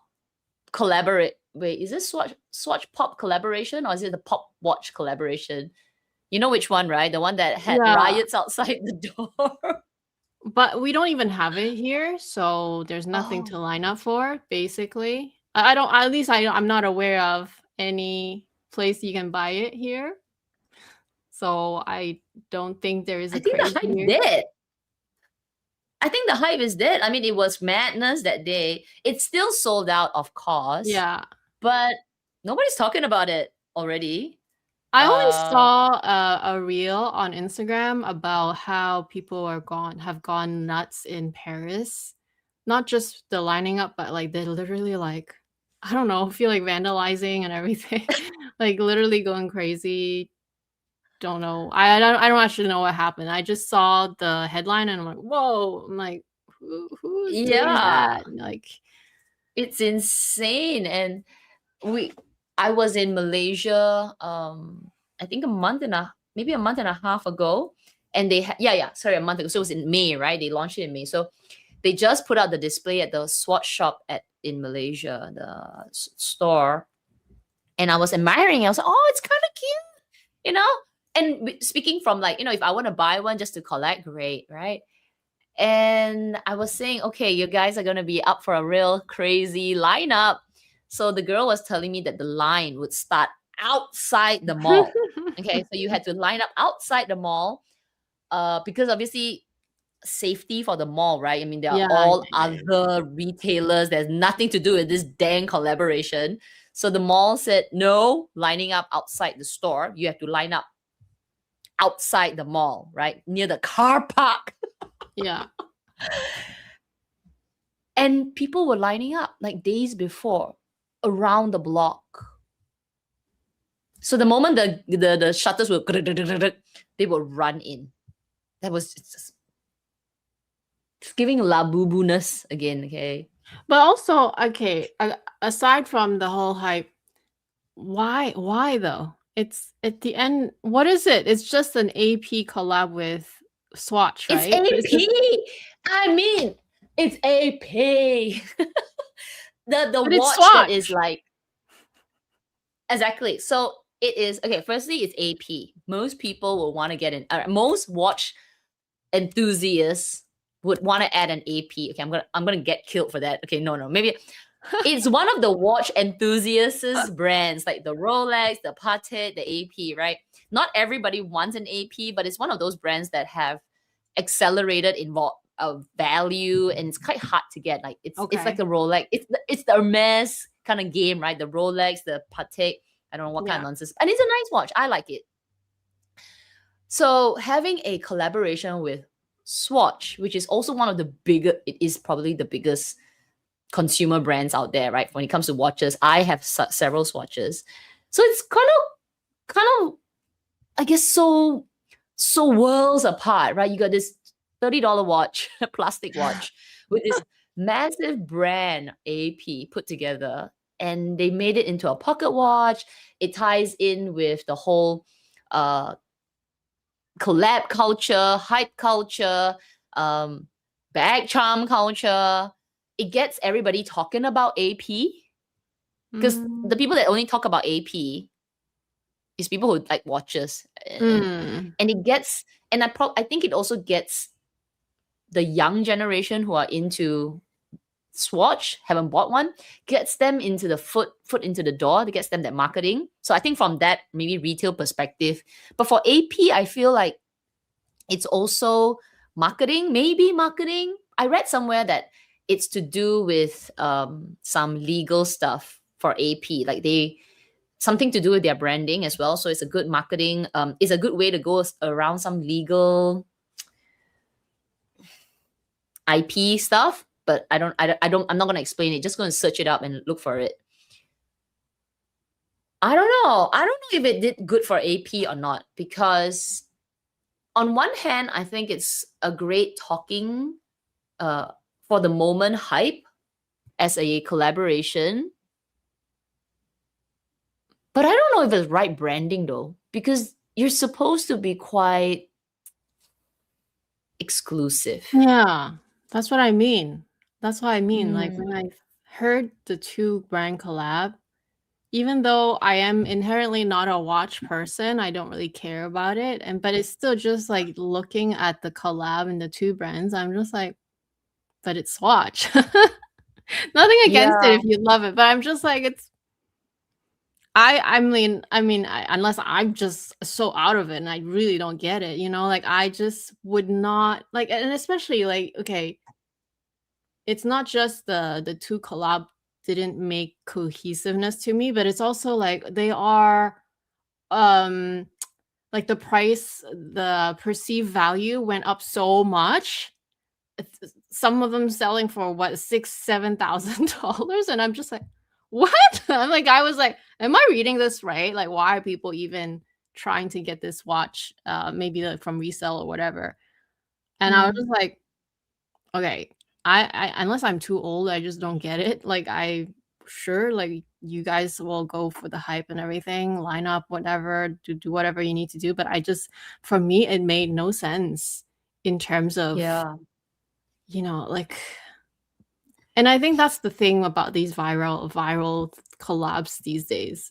collaborate. Wait, is this Swatch pop collaboration or is it the pop watch collaboration? You know which one, right? The one that had Yeah, riots outside the door. but we don't even have it here, so there's nothing Oh, to line up for, basically. I don't at least I'm not aware of any place you can buy it here, so I don't think there is I a think the craze hype here. dead. I think the hype is dead. I mean, it was madness that day. It's still sold out, of course, Yeah. but nobody's talking about it already. I only Uh, saw a reel on Instagram about how people have gone nuts in Paris. Not just the lining up, but like they're literally like, I don't know, feel like vandalizing and everything. Like literally going crazy. Don't know. I don't actually know what happened. I just saw the headline and I'm like, whoa. I'm like, who's doing yeah, that? Like, it's insane. And we I was in Malaysia I think a month and a maybe a month and a half ago, and they yeah, sorry, a month ago. So it was in May, right? They launched it in May. So they just put out the display at the Swatch shop at in Malaysia, the store, and I was admiring it. I was like, oh, it's kind of cute, you know. And speaking from like, if I want to buy one just to collect, great, right? And I was saying, okay, you guys are gonna be up for a real crazy lineup. So the girl was telling me that the line would start outside the mall. Okay, so you had to line up outside the mall, because obviously safety for the mall, right? I mean, there are Yeah, yeah, all yeah, yeah. other retailers. There's nothing to do with this dang collaboration. So the mall said, no, lining up outside the store. You have to line up outside the mall, right? Near the car park. Yeah. And people were lining up like days before around the block. So the moment the shutters were, they would run in. That was just it's giving labubu-ness again, okay? But also, okay, aside from the whole hype, why though? It's at the end, what is it? It's just an AP collab with Swatch, It's right? But it's just AP. I mean, it's AP. The but it's watch that is Swatch. like exactly. So it is okay. Firstly, it's AP. Most people will want to get in. Most watch enthusiasts would want to add an AP. Okay, I'm gonna get killed for that. Okay, no, maybe it's one of the watch enthusiasts brands like the Rolex, the Patek, the AP. Right? Not everybody wants an AP, but it's one of those brands that have accelerated value, and it's quite hard to get. Like it's like Okay. the Rolex. It's the Hermes kind of game, right? The Rolex, the Patek. I don't know what kind of Yeah. nonsense, and it's a nice watch. I like it. So having a collaboration with Swatch, which is also one of the bigger, it is probably the biggest consumer brands out there, right? When it comes to watches, I have several Swatches, so it's kind of, I guess, so worlds apart, right? You got this $30 watch, a plastic watch, with this massive brand AP put together, and they made it into a pocket watch. It ties in with the whole uh collab culture, hype culture, um, bag charm culture. It gets everybody talking about AP, because the Mm. people that only talk about AP is people who like watches, Mm. and it gets, and I think it also gets the young generation who are into Swatch, haven't bought one, gets them into the foot into the door. That gets them that marketing. So I think from that maybe retail perspective, but for AP, I feel like it's also marketing, maybe marketing. I read somewhere that it's to do with some legal stuff for AP, like they something to do with their branding as well. So it's a good marketing. It's a good way to go around some legal IP stuff. But I'm not gonna explain it. Just gonna search it up and look for it. I don't know. I don't know if it did good for AP or not, because on one hand, I think it's a great talking uh, for the moment hype as a collaboration. But I don't know if it's right branding though, because you're supposed to be quite exclusive. Yeah. That's what I mean. That's what I mean. Like Mm, when I heard the two brand collab, even though I am inherently not a watch person, I don't really care about it. And but it's still just like looking at the collab and the two brands, I'm just like, but it's Swatch. Nothing against it yeah, if you love it, but I'm just like it's unless I'm just so out of it and I really don't get it, like I just would not like, and especially like, okay, it's not just the two collab didn't make cohesiveness to me, but it's also like they are um like the perceived value went up so much. Some of them selling for what, 6,000-7,000 dollars, and I'm just like, what? I was like, am I reading this right? Like, why are people even trying to get this watch, maybe like from resale or whatever? And I was mm, just like, okay, I unless I'm too old, I just don't get it. Like, I sure, like, you guys will go for the hype and everything, line up, whatever, do whatever you need to do. But for me, it made no sense in terms of, Yeah. like, and I think that's the thing about these viral collabs these days.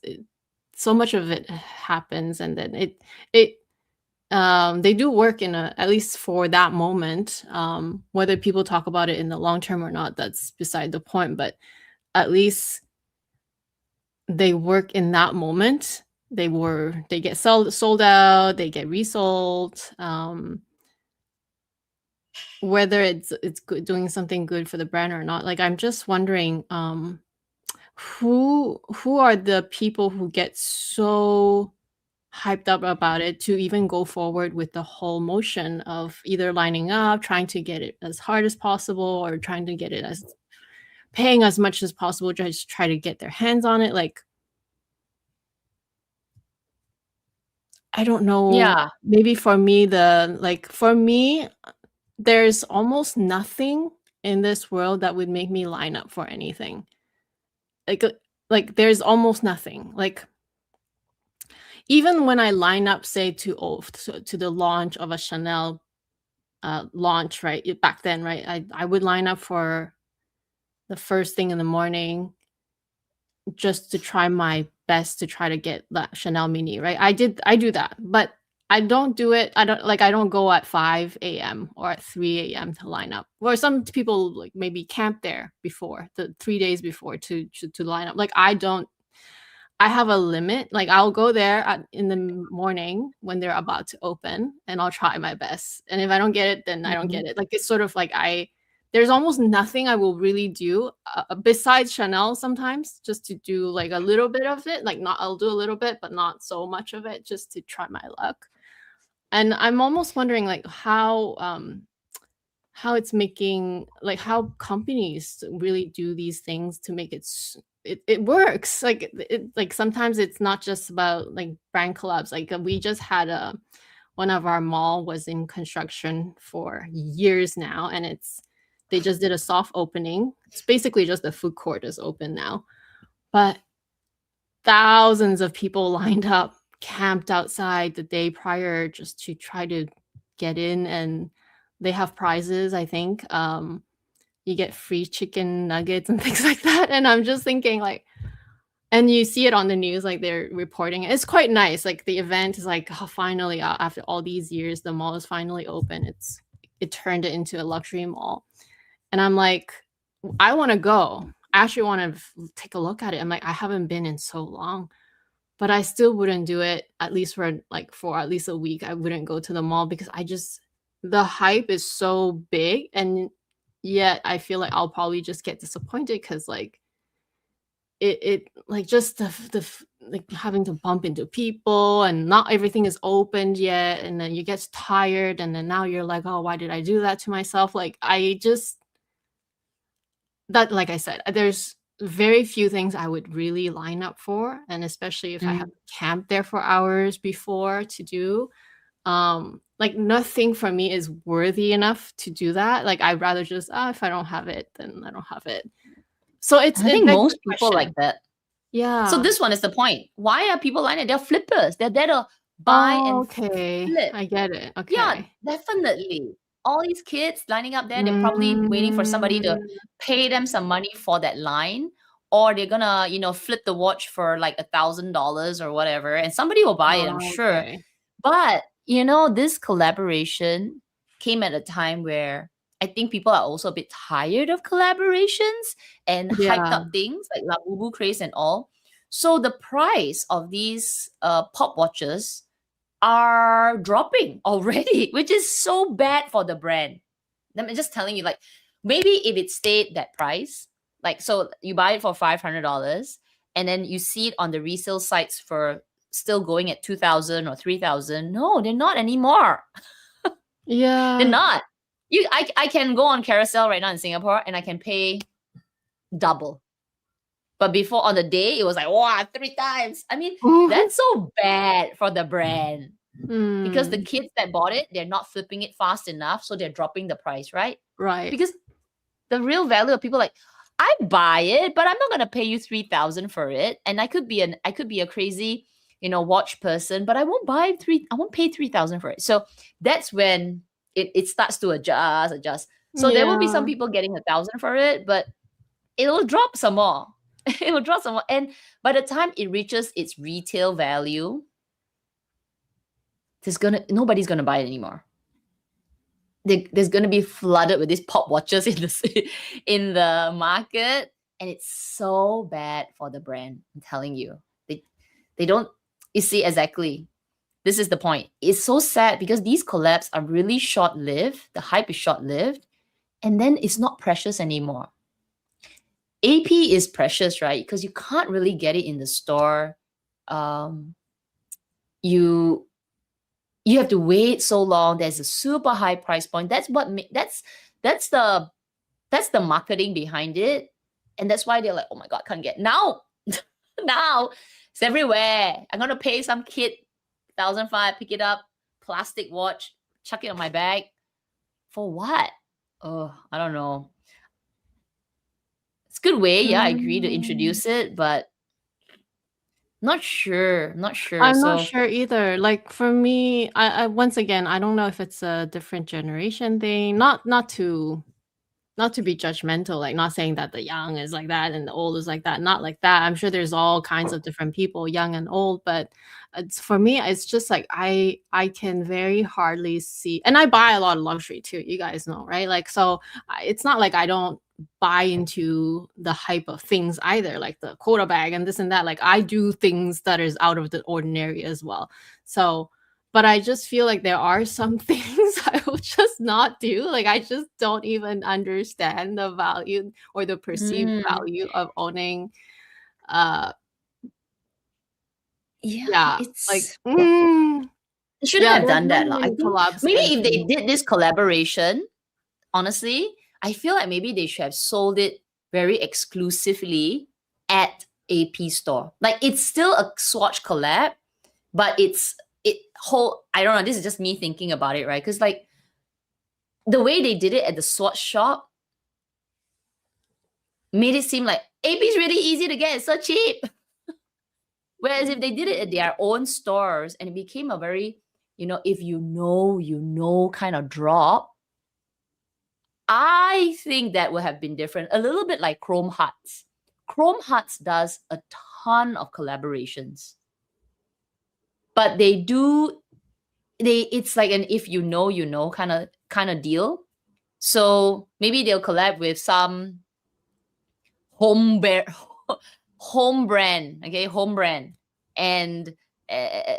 So much of it happens, and then it they do work at least for that moment. Whether people talk about it in the long term or not, that's beside the point. But at least they work in that moment. They get sold out, they get resold. Whether it's good, doing something good for the brand or not. Like, I'm just wondering, who are the people who get so hyped up about it to even go forward with the whole motion of either lining up, trying to get it as hard as possible, or trying to get it as paying as much as possible, just try to get their hands on it. Like, I don't know. Yeah. Maybe for me, there's almost nothing in this world that would make me line up for anything. Like, there's almost nothing. Like, even when I line up, say, to the launch of a Chanel launch, right? Back then, right? I would line up for the first thing in the morning just to try my best to try to get that Chanel mini, right? I do that, but I don't do it. I don't go at 5 a.m. or at 3 a.m. to line up. Or some people like maybe camp there before the 3 days before to line up. Like, I don't. I have a limit. Like, I'll go there in the morning when they're about to open, and I'll try my best. And if I don't get it, then I don't get Mhm. it. Like, it's sort of like there's almost nothing I will really do besides Chanel sometimes, just to do like a little bit of it. Like, not, I'll do a little bit, but not so much of it, just to try my luck. And I'm almost wondering, like, how it's making, like, how companies really do these things to make it works. Like, like, sometimes it's not just about like brand collabs. Like, we just had one of our mall was in construction for years now, and they just did a soft opening. It's basically just the food court is open now, but thousands of people lined up, camped outside the day prior just to try to get in, and they have prizes, I think. You get free chicken nuggets and things like that. And I'm just thinking, like, and you see it on the news, like they're reporting it. It's quite nice. Like, the event is like, oh, finally, after all these years, the mall is finally open. It turned it into a luxury mall. And I'm like, I want to go. I actually want to take a look at it. I'm like, I haven't been in so long, but I still wouldn't do it, at least for at least a week. I wouldn't go to the mall because the hype is so big, and yet I feel like I'll probably just get disappointed because, like, it like, just like, having to bump into people and not everything is opened yet, and then you get tired, and then now you're like, oh, why did I do that to myself? Like, like I said, there's very few things I would really line up for, and especially if I have Mm. to camp there for hours before to do. Like, nothing for me is worthy enough to do that. Like, I'd rather just, if I don't have it, then I don't have it. So I it think begs the most people like question. that. So Yeah. this one is the point. Why are people lining? They're flippers. They're there to buy Oh, and okay. flip. I get it. Yeah, Okay. definitely. All these kids lining up there, they're probably waiting for somebody to Mm, pay them some money for that line, or they're gonna, flip the watch for like $1,000 or whatever, and somebody will buy it, I'm sure. okay. But, this collaboration came at a time where I think people are also a bit tired of collaborations and hyped Yeah. up things like Labubu craze and all. So the price of these pop watches are dropping already, which is so bad for the brand. I'm just telling you, like, maybe if it stayed that price, like, so you buy it for $500 and then you see it on the resale sites for still going at 2,000 or 3,000. No, they're not anymore. They're Yeah. not. I can go on Carousel right now in Singapore and I can pay double. But before, on the day, it was like, wow, 3 times. I mean, that's so bad for the brand. Because the Mm, kids that bought it, they're not flipping it fast enough, so they're dropping the price, right? right. Because the real value of people, like, I buy it, but I'm not gonna pay you 3,000 for it. And I could be a crazy, watch person, but I won't pay 3,000 for it. So that's when it starts to adjust. So there will be some Yeah. people getting 1,000 for it, but it'll drop some more. It'll drop some more. And by the time it reaches its retail value, nobody's gonna buy it anymore. There's gonna be flooded with these pop watches in the market, and it's so bad for the brand. I'm telling you, they don't. You see exactly. This is the point. It's so sad because these collabs are really short lived. The hype is short lived, and then it's not precious anymore. AP is precious, right? Because you can't really get it in the store. Um, you you have to wait so long. There's a super high price point. That's the marketing behind it, and that's why they're like, oh my god, can't get now. Now it's everywhere. I'm gonna pay some kid 1,500, pick it up, plastic watch, chuck it on my bag. For what? Oh, I don't know. It's a good way, yeah, I agree to Mm. introduce it, but not sure. Not sure. I'm not So sure either. Like for me, I once again, I don't know if it's a different generation thing. Not to be judgmental, like not saying that the young is like that and the old is like that. Not like that. I'm sure there's all kinds of different people, young and old, but it's for me, it's just like I can very hardly see, and I buy a lot of luxury too. You guys know, right? Like so, it's not like I don't buy into the hype of things either, like the quota bag and this and that. Like I do things that is out of the ordinary as well. So but I just feel like there are some things I will just not do. Like I just don't even understand the value or the perceived mm, value of owning uh yeah, yeah, like it's they shouldn't yeah, have there's done that. many, Lah. I many think collabs maybe I if they can did this collaboration, honestly, I feel like maybe they should have sold it very exclusively at AP store. Like it's still a Swatch collab, but it whole I don't know, this is just me thinking about it, right? Because like the way they did it at the Swatch shop made it seem like AP is really easy to get, it's so cheap. Whereas if they did it at their own stores and it became a very, if you know kind of drop, I think that would have been different. A little bit like Chrome Hearts. Chrome Hearts does a ton of collaborations. But it's like an if you know kind of deal. So maybe they'll collab with some home bear home brand, okay, home brand. And uh,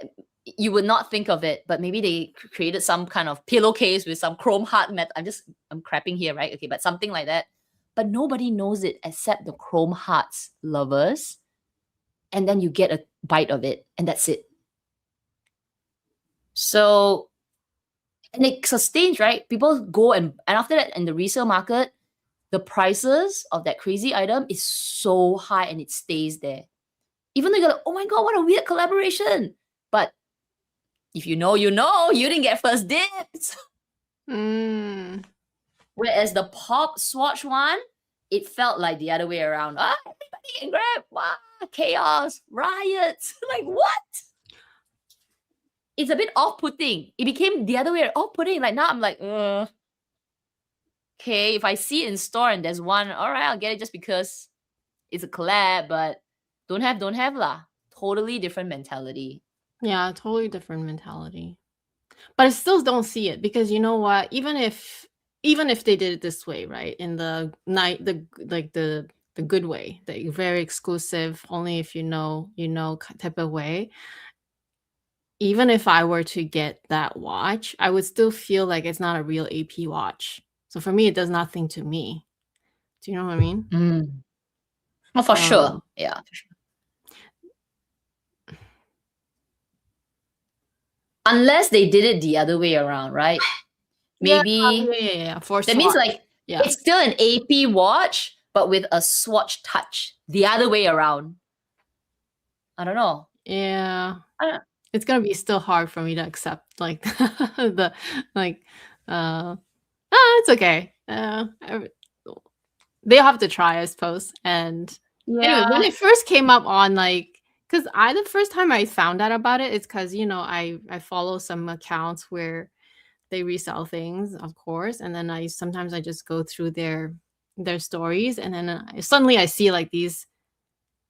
you would not think of it, but maybe they created some kind of pillowcase with some chrome heart metal. I'm crapping here, right? Okay, but something like that. But nobody knows it except the chrome hearts lovers. And then you get a bite of it, and that's it. So, and it sustains, right? People go and after that in the resale market, the prices of that crazy item is so high and it stays there. Even though you're like, oh my god, what a weird collaboration. But if you know, you didn't get first dibs. mm, Whereas the pop Swatch one, it felt like the other way around. Ah, everybody can grab. Wow, chaos, riots. Like what? It's a bit off-putting. It became the other way off-putting. Like now I'm like, okay, if I see it in store and there's one, all right, I'll get it just because it's a collab, but don't have lah. Totally different mentality. yeah, totally different mentality. But I still don't see it because you know what? Even if they did it this way, right? In the night the like the good way, the very exclusive, only if type of way. Even if I were to get that watch, I would still feel like it's not a real AP watch. So for me, it does nothing to me. Do you know what I mean? Mm. Oh, for Um, sure. Yeah. Unless they did it the other way around, right? yeah, Maybe yeah. For that means Swatch. like Yeah. it's still an AP watch, but with a Swatch touch. The other way around. I don't know. Yeah. I don't, It's gonna be still hard for me to accept like the like it's okay. they'll have to try, I suppose. And anyway, when Yeah. it first came up on like, because the first time I found out about it, it's because I follow some accounts where they resell things, of course, and then I just go through their stories, and then suddenly I see like these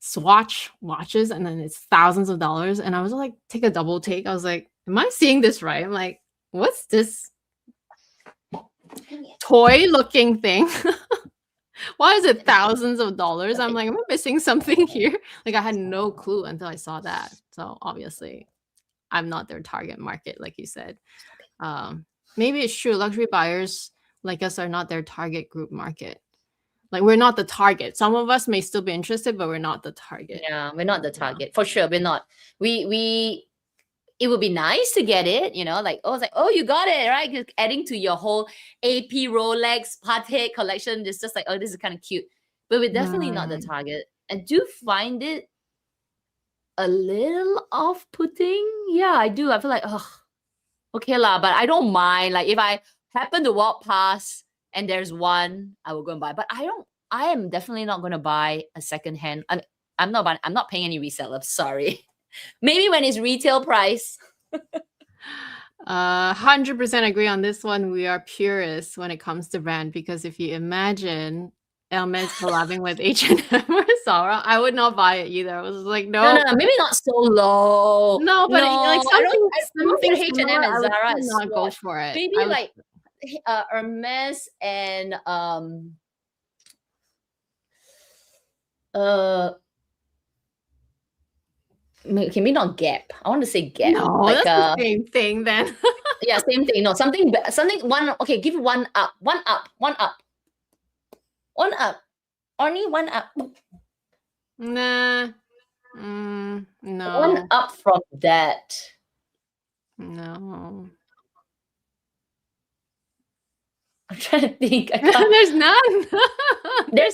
Swatch watches, and then it's thousands of dollars, and I was like, take a double take. I was like, am I seeing this right? I'm like, what's this toy looking thing? Why is it thousands of dollars? I'm like, am I missing something here? Like, I had no clue until I saw that. So obviously, I'm not their target market, like you said. Um, Maybe it's true. Luxury buyers like us are not their target group market. Like, we're not the target. Some of us may still be interested, but we're not the target. Yeah, we're not the Yeah. target. For sure, we're not. We it would be nice to get it, like, oh, it's like, oh, you got it, right? 'Cause adding to your whole AP Rolex Patek collection, it's just like, oh, this is kind of cute. But we're definitely not the Right. target. I do find it a little off-putting. Yeah, I do. I feel like, oh, okay lah, but I don't mind. Like if I happen to walk past and there's one, I will go and buy. But I am definitely not gonna buy a secondhand. I'm not buying, I'm not paying any reseller. Sorry. Maybe when it's retail price. 100% agree on this one. We are purists when it comes to brand, because if you imagine Hermes collabing with H&M or Zara, I would not buy it either. I was like, No, no, no, no, maybe not so low. no, but like No, something I don't something put H&M similar, and I would Zara still as not go Swatch. for it. Maybe I would, like Hermes and uh can we not Gap? I want to say Gap. no, Like that's the same thing then. yeah, same thing. No, something one. Okay, give one up, one up, one up, one up. Only one up. Nah, One no, up from that. no. I'm trying to think. I can't. There's none. There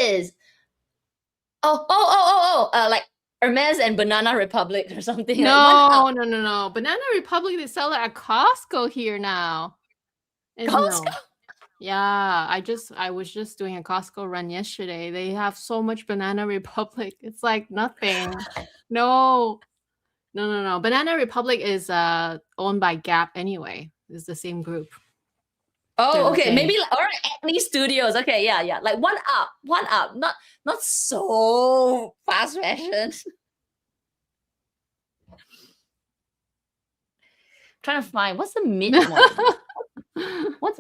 is. Like Hermes and Banana Republic or something. Like one No, up. no, no, no. Banana Republic, they sell it at Costco here now. And Costco. no. Yeah, I was just doing a Costco run yesterday. They have so much Banana Republic. It's like nothing. No. No, no, no. Banana Republic is owned by Gap anyway. It's the same group. They're Oh, the okay. same. Maybe all right. Acne Studios. Okay, yeah, yeah. Like one up, one up. Not so fast fashion. Trying to find what's the mid one. What's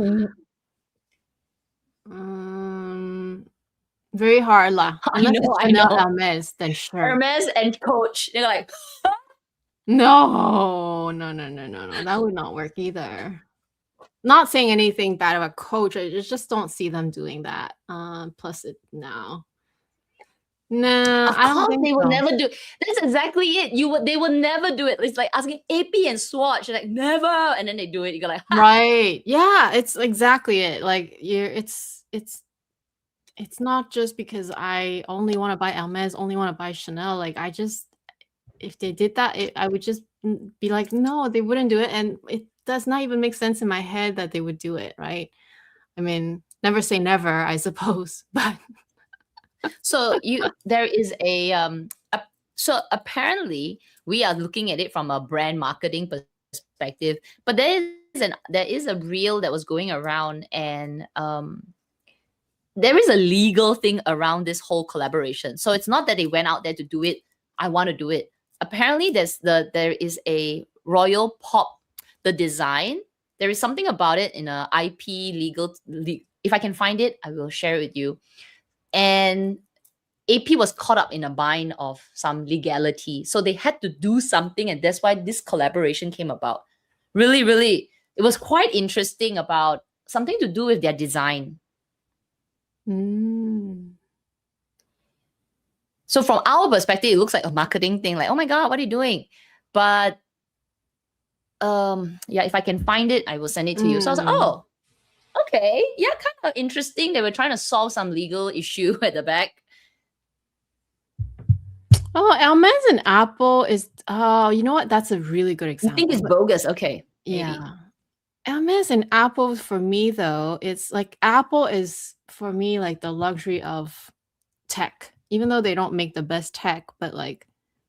Very hard lah. I Unless know, it's I Chanel know. Hermes, then sure. Hermes and Coach. They're like, No, no, no, no, no, no. That would not work either. Not saying anything bad about Coach. I just don't see them doing that. Plus it no. No, of I don't course think they will so. never do. That's exactly it. They will never do it. It's like asking AP and Swatch. You're like, never. And then they do it. You go like, ha. Right. Yeah, it's exactly it. Like it's not just because I only want to buy Hermes, only want to buy Chanel. Like if they did that, I would just be like, no, they wouldn't do it. And it does not even make sense in my head that they would do it, right? I mean, never say never, I suppose. But So there is so apparently we are looking at it from a brand marketing perspective, but there is a reel that was going around, and there is a legal thing around this whole collaboration. So it's not that they went out there to do it. I want to do it. Apparently, there is a Royal Pop, the design. There is something about it in a IP legal. If I can find it, I will share it with you. And AP was caught up in a bind of some legality, so they had to do something, and that's why this collaboration came about. Really, really, it was quite interesting about something to do with their design. So from our perspective, it looks like a marketing thing, like, oh my God, what are you doing? But yeah, if I can find it, I will send it to you. So I was like, oh, okay. Yeah, kind of interesting. They were trying to solve some legal issue at the back. oh, Hermes and Apple is you know what? That's a really good You example. think it's bogus? Okay. Maybe. Yeah. Hermes and Apple for me though, it's like Apple is for me like the luxury of tech, even though they don't make the best tech, but like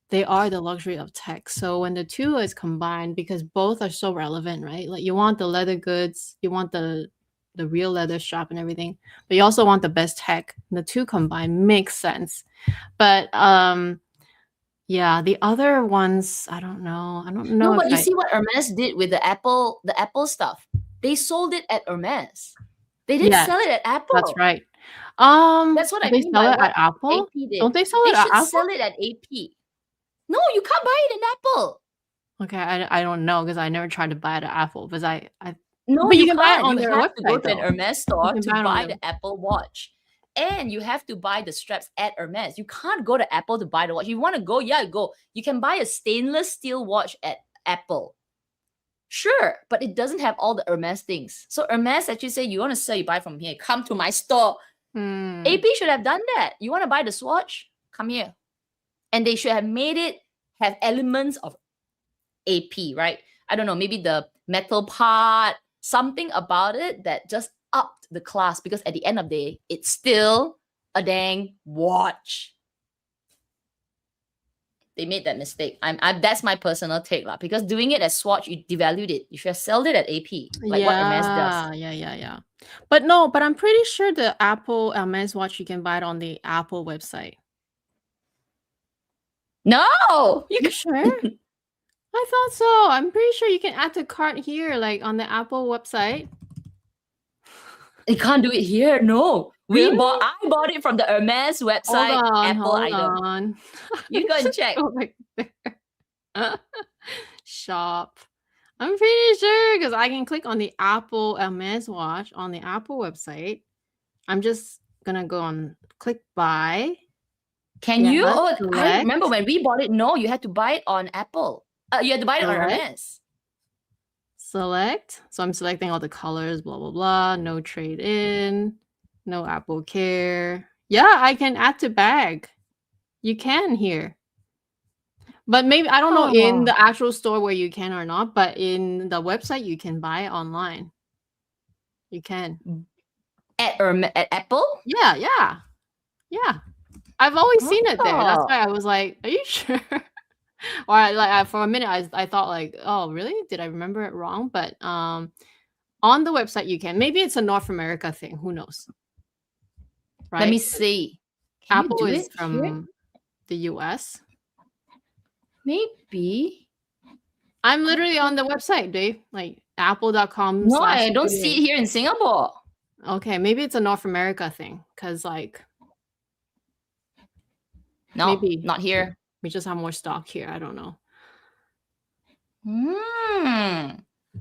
they are the luxury of tech. So when the two is combined, because both are so relevant, right? Like you want the leather goods, you want the real leather strap and everything, but you also want the best tech. The two combined makes sense. But yeah, the other ones, I don't know. I don't No, know if but you I see what Hermes did with the Apple stuff. They sold it at Hermes. They didn't yes, sell it at that's Apple. right. That's what Do I they mean sell by it what at Apple? AP did. Don't they sell They it at should Apple? sell it at AP. No, you can't buy it in Apple. Okay, I don't know because I never tried to buy it at Apple because I No, but you you can buy it can't. on You their have to go website to an though. Hermes You store can to buy it on buy their the Apple Watch. And you have to buy the straps at Hermes. You can't go to Apple to buy the watch. You want to go, yeah, go. You can buy a stainless steel watch at Apple. Sure, but it doesn't have all the Hermes things. So Hermes actually say, you want to sell, you buy from here. Come to my store. Hmm. AP should have done that. You want to buy the swatch? Come here. And they should have made it have elements of AP, right? I don't know, maybe the metal part, something about it that just upped the class, because at the end of the day, it's still a dang watch. They made that mistake. That's my personal take, lah. Because doing it as Swatch, you devalued it. You should have sold it at AP, like what Hermes does. Yeah. But no, but I'm pretty sure the Apple Hermes watch you can buy it on the Apple website. No, you You sure? I thought so. I'm pretty sure you can add to cart here, like on the Apple website. can't do it here. No, Really? I bought it from the Hermes Hold website. on, Apple hold item. on. You go and check. Go back there. Shop. I'm pretty sure because I can click on the Apple Hermes watch on the Apple website. I'm just gonna go on click buy. Can Yeah, you? Oh, I select, remember when we bought it. No, you had to buy it on Apple. You had to buy it on select, Hermes. select. So I'm selecting all the colors, blah blah blah. No trade in, no Apple Care. Yeah, I can add to bag. You can here. But maybe I don't know in the actual store where you can or not, but in the website you can buy it online. You can. At Apple? Yeah. I've always seen it there. That's Oh. why I was like, "Are you sure?" Or for a minute I thought like, "Oh, really? Did I remember it wrong?" But on the website you can. Maybe it's a North America thing. Who knows? Right? Let me see. Can Apple you do is it from here? the US. Maybe. I'm literally on the website, Dave. Like apple.com No, slash I don't see it here in Singapore. Okay, maybe it's a North America thing because like No, maybe not here. we just have more stock here. I don't know.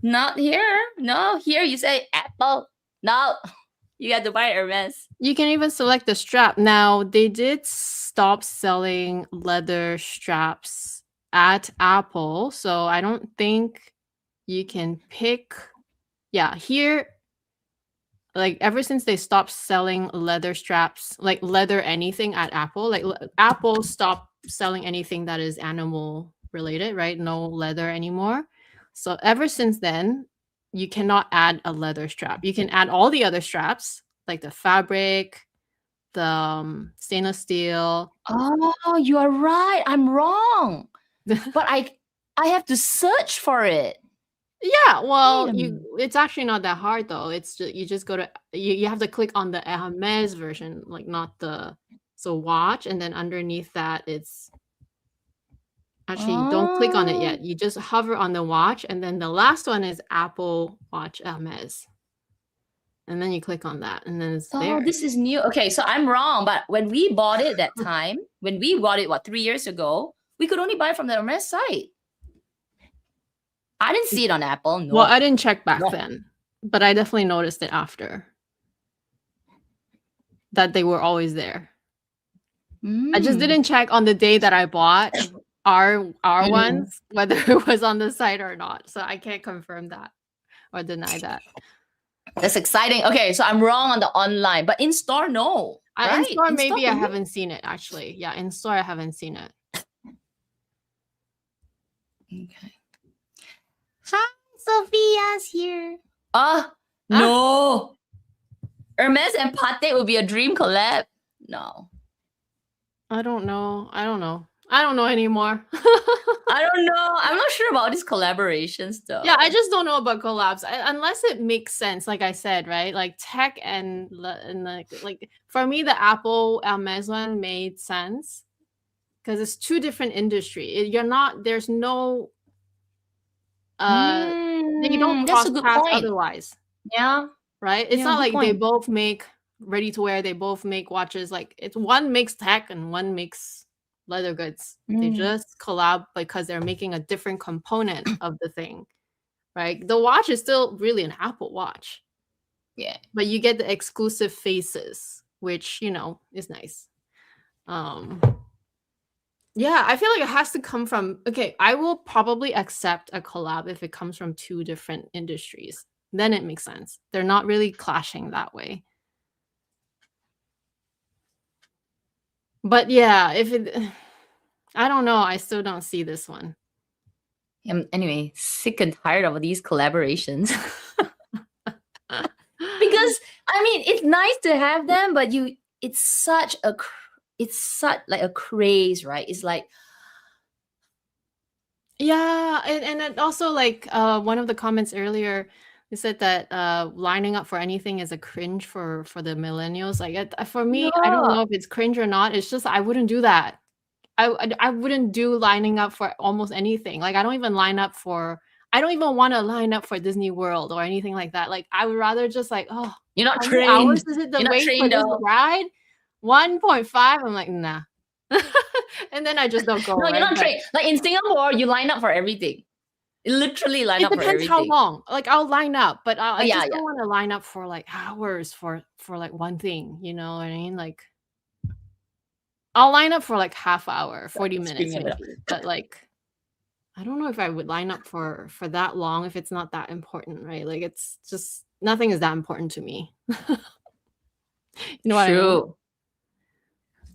Not here. No, here you say Apple. No, you have to buy Hermes. You can even select the strap. Now, they did stop selling leather straps at Apple, so I don't think you can pick. Yeah, here, like ever since they stopped selling leather straps, like leather anything at Apple, like Apple stopped selling anything that is animal related, right? No leather anymore. So ever since then, you cannot add a leather strap. You can add all the other straps, like the fabric, the stainless steel. Oh, you are right. I'm wrong. But I have to search for it. Yeah, well, Wait a minute. it's actually not that hard though. It's just you just go to you have to click on the Hermes version, like not the watch, and then underneath that it's actually don't click on it yet. You just hover on the watch, and then the last one is Apple Watch Hermes. And then you click on that, and then it's there. Oh, this is new. Okay, so I'm wrong. But when we bought it that time, when we bought it, 3 years ago, we could only buy it from the Hermes site. I didn't see it on Apple. No. Well, I didn't check back then, but I definitely noticed it after that they were always there. I just didn't check on the day that I bought our ones, whether it was on the site or not. So I can't confirm that or deny that. That's exciting. Okay, so I'm wrong on the online, but in store, no. In Right? store, maybe I haven't seen it actually. Yeah, in store, I haven't seen it. Okay. Hi, Sophia's here. Ah, no. Hermes and Pate would be a dream collab. No. I don't know. I don't know anymore. I don't know. I'm not sure about these collaborations though. Yeah, I just don't know about collabs unless it makes sense. Like I said, right? Like tech and like for me, the Apple Hermes one made sense because it's two different industry. You're not. There's no. They don't That's cross a good paths point. otherwise, Yeah. right? It's Yeah, not good like they point. both make ready to wear. They both make watches. Like it's one makes tech and one makes leather goods. They just collab because they're making a different component of the thing. Right? The watch is still really an Apple Watch. Yeah. But you get the exclusive faces, which, is nice. Yeah, I feel like it has to come from okay, I will probably accept a collab if it comes from two different industries. Then it makes sense. They're not really clashing that way. But yeah, if it I don't know, I still don't see this one. Anyway, sick and tired of these collaborations. Because I mean, it's nice to have them, but it's such like a craze, right? It's like yeah, and it also like one of the comments earlier, they said that lining up for anything is a cringe for the millennials. Like for me, I don't know if it's cringe or not. It's just I wouldn't do that. I wouldn't do lining up for almost anything. Like I don't even want to line up for Disney World or anything like that. Like I would rather just like, oh, you're not how many trained. hours is it to You're not wait for trained this though. ride? 1.5. I'm like, nah. And then I just don't go. No, right? you're not trained. Like in Singapore, you line up for everything. You literally line It up for depends everything. how long. Like I'll line up, but I just yeah. don't want to line up for like hours for like one thing. You know what I mean? Like I'll line up for like half hour, 40 minutes maybe. But like I don't know if I would line up for that long if it's not that important, right? Like it's just nothing is that important to me. You know what I mean?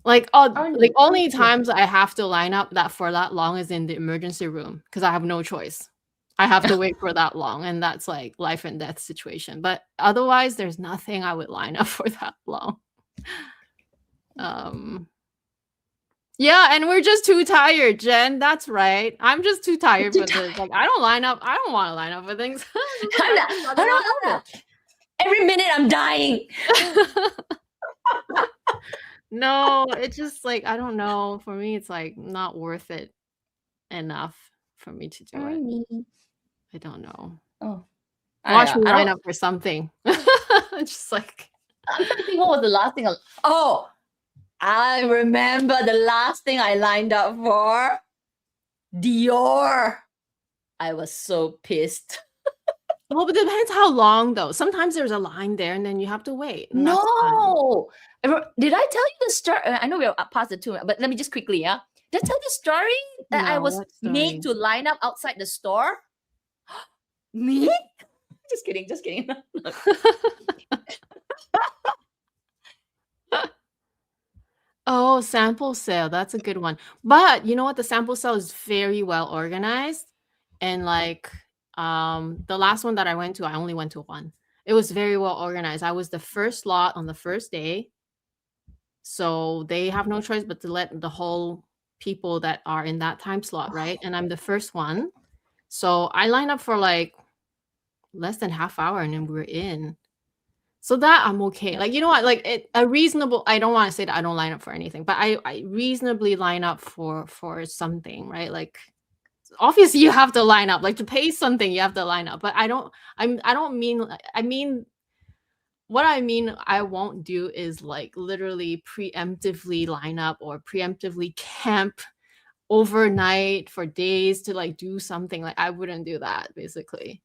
Like only times I have to line up that for that long is in the emergency room because I have no choice. I have to wait for that long, and that's like life and death situation. But otherwise, there's nothing I would line up for that long. Yeah, and we're just too tired, Jen. That's right. I'm just too tired for this. Like I don't want to line up for things. Every minute I'm dying. No, it's just like I don't know. For me, it's like not worth it enough for me to do it. I don't know. Oh, watch me line up for something. Just like I'm trying to think what was the last thing. I remember the last thing I lined up for. Dior. I was so pissed. Well, but it depends how long though. Sometimes there's a line there and then you have to wait. No. Did I tell you the story? I know we're past the 2, but let me just quickly, Did I tell the story that I was made to line up outside the store? Me? Just kidding. Oh, sample sale. That's a good one. But you know what? The sample sale is very well organized. And like the last one that I went to, I only went to one. It was very well organized. I was the first lot on the first day. So they have no choice but to let the whole people that are in that time slot, right? And I'm the first one. So I lined up for like less than half hour and then we're in. So that I'm okay. Like, you know what? Like a reasonable, I don't want to say that I don't line up for anything, but I reasonably line up for something, right? Like obviously you have to line up. Like to pay something, you have to line up. But I mean what I mean I won't do is like literally preemptively line up or preemptively camp overnight for days to like do something. Like I wouldn't do that basically.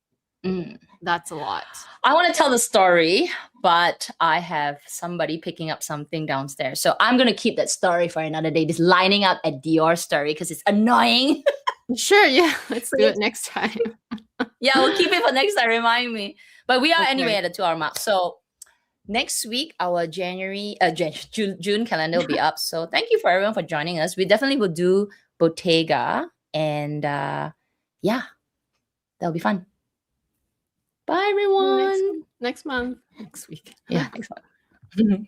That's a lot. I want to tell the story, but I have somebody picking up something downstairs. So I'm going to keep that story for another day. This lining up at Dior story because it's annoying. Sure, yeah. Let's do it next time. Yeah, we'll keep it for next time. Remind me. But we are anyway at the 2-hour mark. So next week, our June calendar will be up. So thank you for everyone for joining us. We definitely will do Bottega. And yeah, that'll be fun. Bye, Next everyone. next month, next week. Yeah, next one.